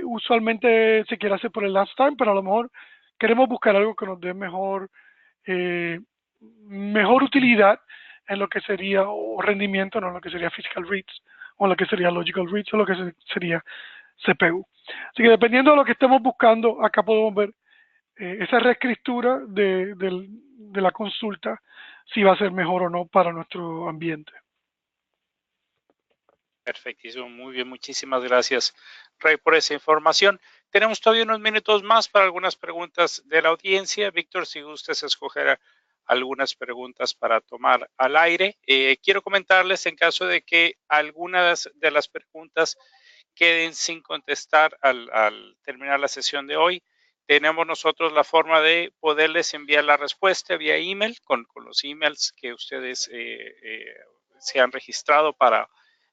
Usualmente se quiere hacer por el last time, pero a lo mejor queremos buscar algo que nos dé mejor utilidad en lo que sería, o rendimiento, no en lo que sería physical reads, o en lo que sería logical reads, o lo que sería CPU. Así que dependiendo de lo que estemos buscando, acá podemos ver esa reescritura de la consulta, si va a ser mejor o no para nuestro ambiente. Perfectísimo, muy bien, muchísimas gracias, Ray, por esa información. Tenemos todavía unos minutos más para algunas preguntas de la audiencia. Víctor, si gustas escoger algunas preguntas para tomar al aire. Quiero comentarles en caso de que algunas de las preguntas queden sin contestar al terminar la sesión de hoy, tenemos nosotros la forma de poderles enviar la respuesta vía email con los emails que ustedes se han registrado para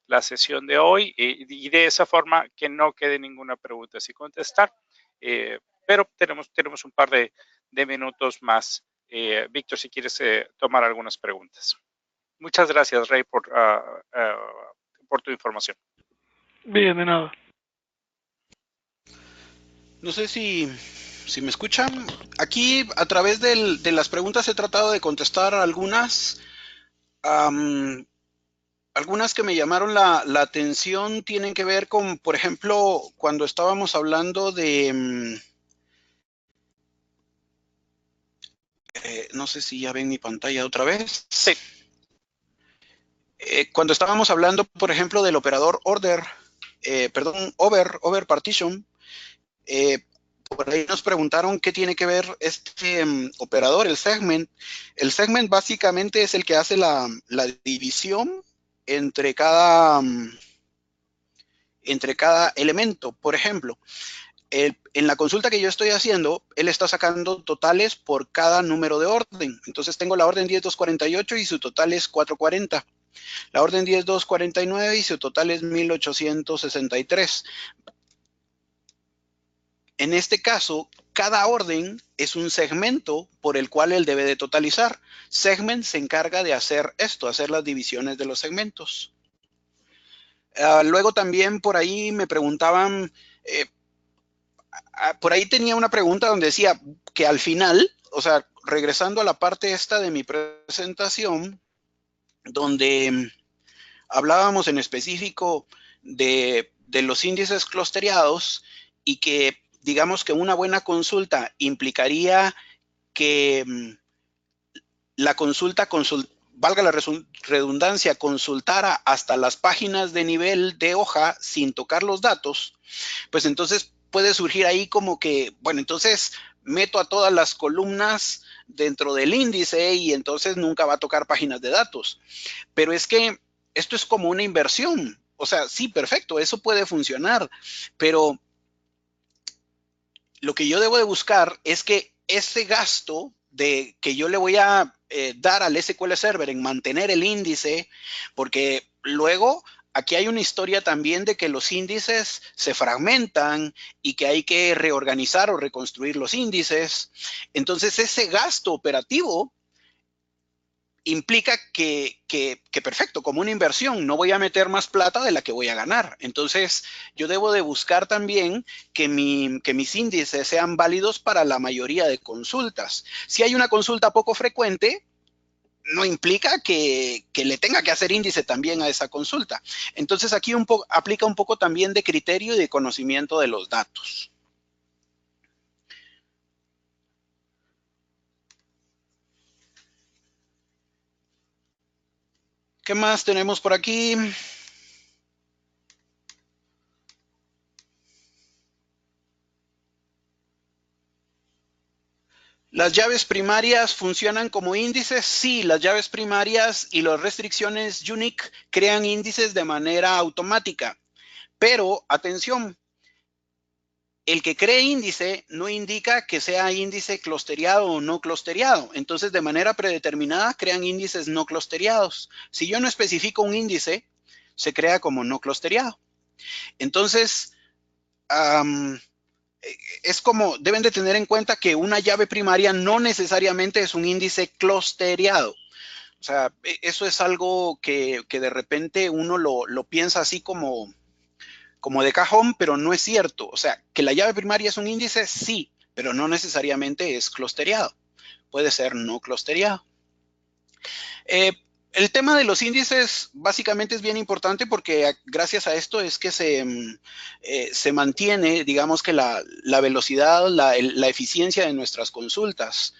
la sesión de hoy y de esa forma que no quede ninguna pregunta sin contestar. Pero tenemos un par de minutos más. Víctor, si quieres tomar algunas preguntas. Muchas gracias, Ray, por tu información. Bien, de nada. No sé si me escuchan. Aquí, a través de las preguntas, he tratado de contestar algunas. Algunas que me llamaron la atención tienen que ver con, por ejemplo, cuando estábamos hablando de... no sé si ya ven mi pantalla otra vez. Sí. Cuando estábamos hablando, por ejemplo, del operador over partition, por ahí nos preguntaron qué tiene que ver este operador, el segment. El segment básicamente es el que hace la división entre cada elemento. Por ejemplo, en la consulta que yo estoy haciendo, él está sacando totales por cada número de orden. Entonces tengo la orden 10248 y su total es 440. La orden 10249 y su total es 1863. En este caso, cada orden es un segmento por el cual él debe de totalizar. Segment se encarga de hacer esto, hacer las divisiones de los segmentos. Luego también por ahí me preguntaban, por ahí tenía una pregunta donde decía que al final, o sea, regresando a la parte esta de mi presentación, donde hablábamos en específico de los índices clustereados y que digamos que una buena consulta implicaría que la consulta, valga la redundancia, consultara hasta las páginas de nivel de hoja sin tocar los datos, pues entonces puede surgir ahí como que, bueno, entonces meto a todas las columnas dentro del índice y entonces nunca va a tocar páginas de datos. Pero es que esto es como una inversión. O sea, sí, perfecto, eso puede funcionar, pero lo que yo debo de buscar es que ese gasto de que yo le voy a dar al SQL Server en mantener el índice, porque luego aquí hay una historia también de que los índices se fragmentan y que hay que reorganizar o reconstruir los índices. Entonces ese gasto operativo implica que perfecto, como una inversión, no voy a meter más plata de la que voy a ganar. Entonces, yo debo de buscar también que mis índices sean válidos para la mayoría de consultas. Si hay una consulta poco frecuente, no implica que le tenga que hacer índice también a esa consulta. Entonces, aquí aplica un poco también de criterio y de conocimiento de los datos. ¿Qué más tenemos por aquí? ¿Las llaves primarias funcionan como índices? Sí, las llaves primarias y las restricciones unique crean índices de manera automática. Pero, atención, el que cree índice no indica que sea índice clustereado o no clustereado. Entonces, de manera predeterminada, crean índices no clustereados. Si yo no especifico un índice, se crea como no clustereado. Entonces, es como, deben de tener en cuenta que una llave primaria no necesariamente es un índice clustereado. O sea, eso es algo que de repente uno lo piensa así como de cajón, pero no es cierto. O sea, que la llave primaria es un índice, sí, pero no necesariamente es clustereado. Puede ser no clustereado. El tema de los índices básicamente es bien importante porque gracias a esto es que se mantiene, digamos que la velocidad, la eficiencia de nuestras consultas.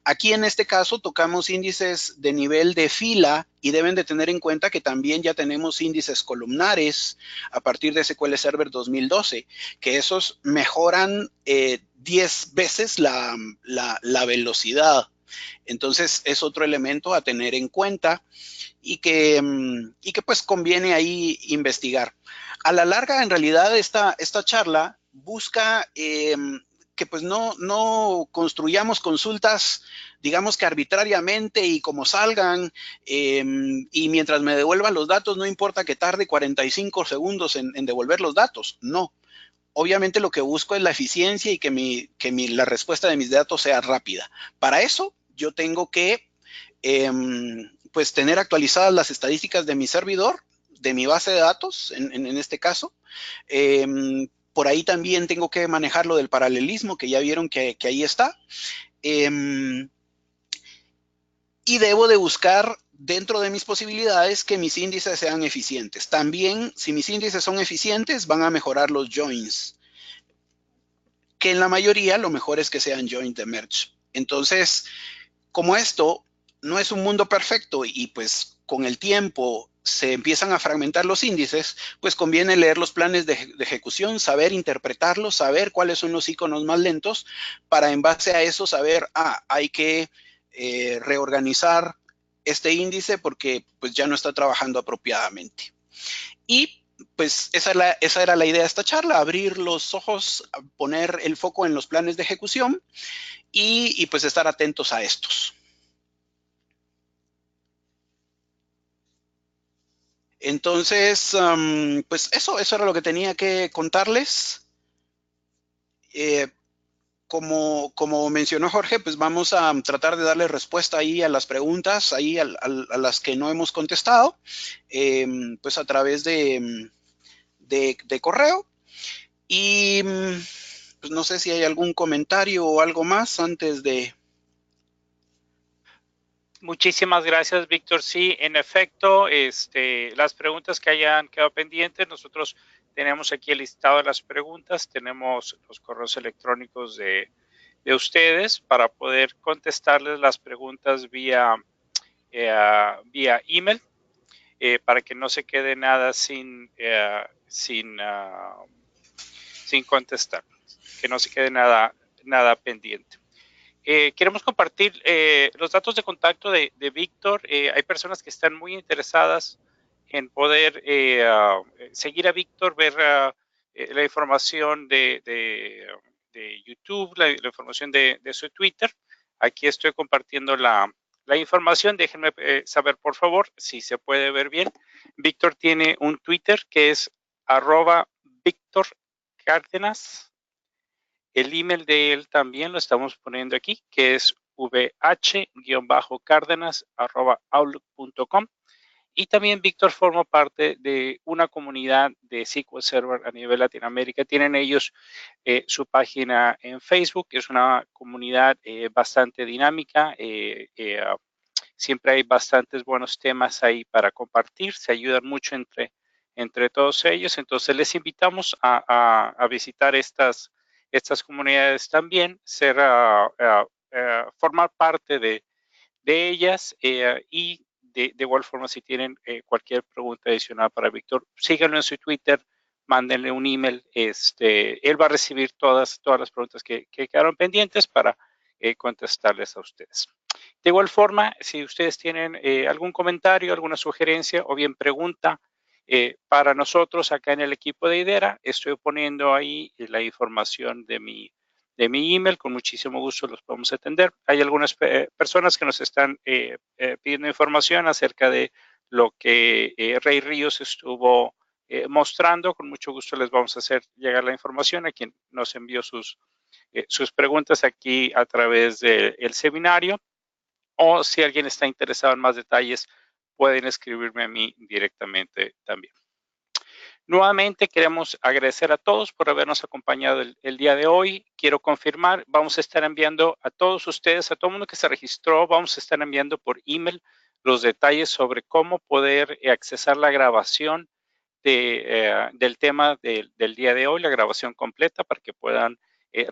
Aquí en este caso tocamos índices de nivel de fila y deben de tener en cuenta que también ya tenemos índices columnares a partir de SQL Server 2012, que esos mejoran 10 veces la velocidad Entonces es otro elemento a tener en cuenta y que pues conviene ahí investigar. A la larga, en realidad, esta charla busca que pues no construyamos consultas, digamos que arbitrariamente y como salgan, y mientras me devuelvan los datos, no importa que tarde 45 segundos en devolver los datos. No. Obviamente lo que busco es la eficiencia y que la respuesta de mis datos sea rápida. Para eso yo tengo que pues tener actualizadas las estadísticas de mi servidor, de mi base de datos, en este caso. Por ahí también tengo que manejar lo del paralelismo, que ya vieron que ahí está. Y debo de buscar dentro de mis posibilidades que mis índices sean eficientes. También, si mis índices son eficientes, van a mejorar los joins, que en la mayoría lo mejor es que sean joint de merge. Entonces, como esto no es un mundo perfecto y pues con el tiempo se empiezan a fragmentar los índices, pues conviene leer los planes de ejecución, saber interpretarlos, saber cuáles son los iconos más lentos, para en base a eso saber, hay que reorganizar este índice porque pues ya no está trabajando apropiadamente. Y pues esa era la idea de esta charla, abrir los ojos, poner el foco en los planes de ejecución y pues estar atentos a estos. Entonces, pues eso era lo que tenía que contarles. Como mencionó Jorge, pues vamos a tratar de darle respuesta ahí a las preguntas, ahí a las que no hemos contestado, pues a través de correo. Y pues no sé si hay algún comentario o algo más antes de... Muchísimas gracias, Víctor. Sí, en efecto, las preguntas que hayan quedado pendientes, nosotros tenemos aquí el listado de las preguntas, tenemos los correos electrónicos de ustedes para poder contestarles las preguntas vía email, para que no se quede nada sin contestar, que no se quede nada pendiente. Queremos compartir los datos de contacto de Víctor. Hay personas que están muy interesadas en poder seguir a Víctor, ver la información de YouTube, la información de su Twitter. Aquí estoy compartiendo la información. Déjenme saber, por favor, si se puede ver bien. Víctor tiene un Twitter que es @VíctorCárdenas. El email de él también lo estamos poniendo aquí, que es vh-cárdenas@outlook.com. Y también Víctor forma parte de una comunidad de SQL Server a nivel Latinoamérica. Tienen ellos su página en Facebook, que es una comunidad bastante dinámica. Siempre hay bastantes buenos temas ahí para compartir. Se ayudan mucho entre todos ellos. Entonces les invitamos a visitar estas comunidades también, formar parte de ellas, y de igual forma, si tienen cualquier pregunta adicional para Víctor, síganlo en su Twitter, mándenle un email. Él va a recibir todas las preguntas que quedaron pendientes para contestarles a ustedes. De igual forma, si ustedes tienen algún comentario, alguna sugerencia o bien pregunta para nosotros acá en el equipo de IDERA, estoy poniendo ahí la información de mi email. Con muchísimo gusto los podemos atender. Hay algunas personas que nos están pidiendo información acerca de lo que Rey Ríos estuvo mostrando. Con mucho gusto les vamos a hacer llegar la información a quien nos envió sus preguntas aquí a través del seminario. O si alguien está interesado en más detalles, pueden escribirme a mí directamente también. Nuevamente queremos agradecer a todos por habernos acompañado el día de hoy. Quiero confirmar, vamos a estar enviando a todos ustedes, a todo el mundo que se registró, vamos a estar enviando por email los detalles sobre cómo poder accesar la grabación del tema del día de hoy, la grabación completa, para que puedan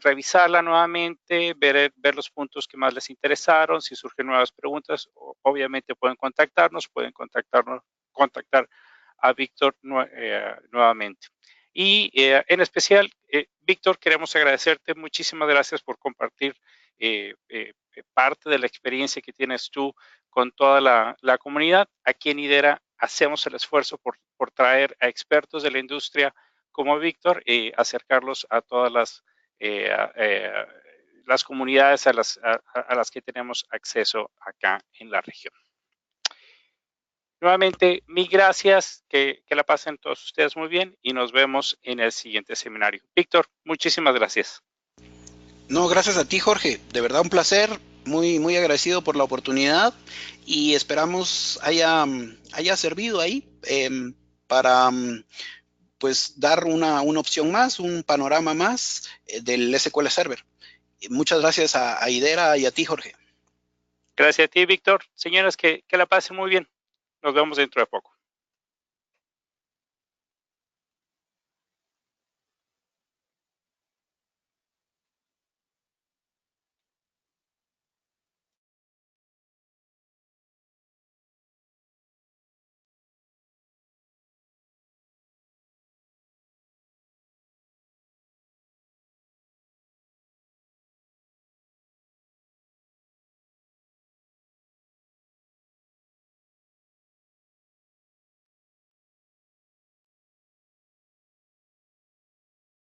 revisarla nuevamente, ver los puntos que más les interesaron. Si surgen nuevas preguntas, obviamente pueden contactar a Víctor nuevamente. Y en especial, Víctor, queremos agradecerte. Muchísimas gracias por compartir parte de la experiencia que tienes tú con toda la comunidad. Aquí en IDERA hacemos el esfuerzo por traer a expertos de la industria como Víctor y acercarlos a todas las comunidades a las que tenemos acceso acá en la región. Nuevamente, mil gracias, que la pasen todos ustedes muy bien y nos vemos en el siguiente seminario. Víctor, muchísimas gracias. No, gracias a ti, Jorge. De verdad un placer, muy, muy agradecido por la oportunidad y esperamos haya servido ahí para pues dar una opción más, un panorama más del SQL Server. Muchas gracias a IDERA y a ti, Jorge. Gracias a ti, Víctor. Señoras, que la pasen muy bien. Nos vemos dentro de poco.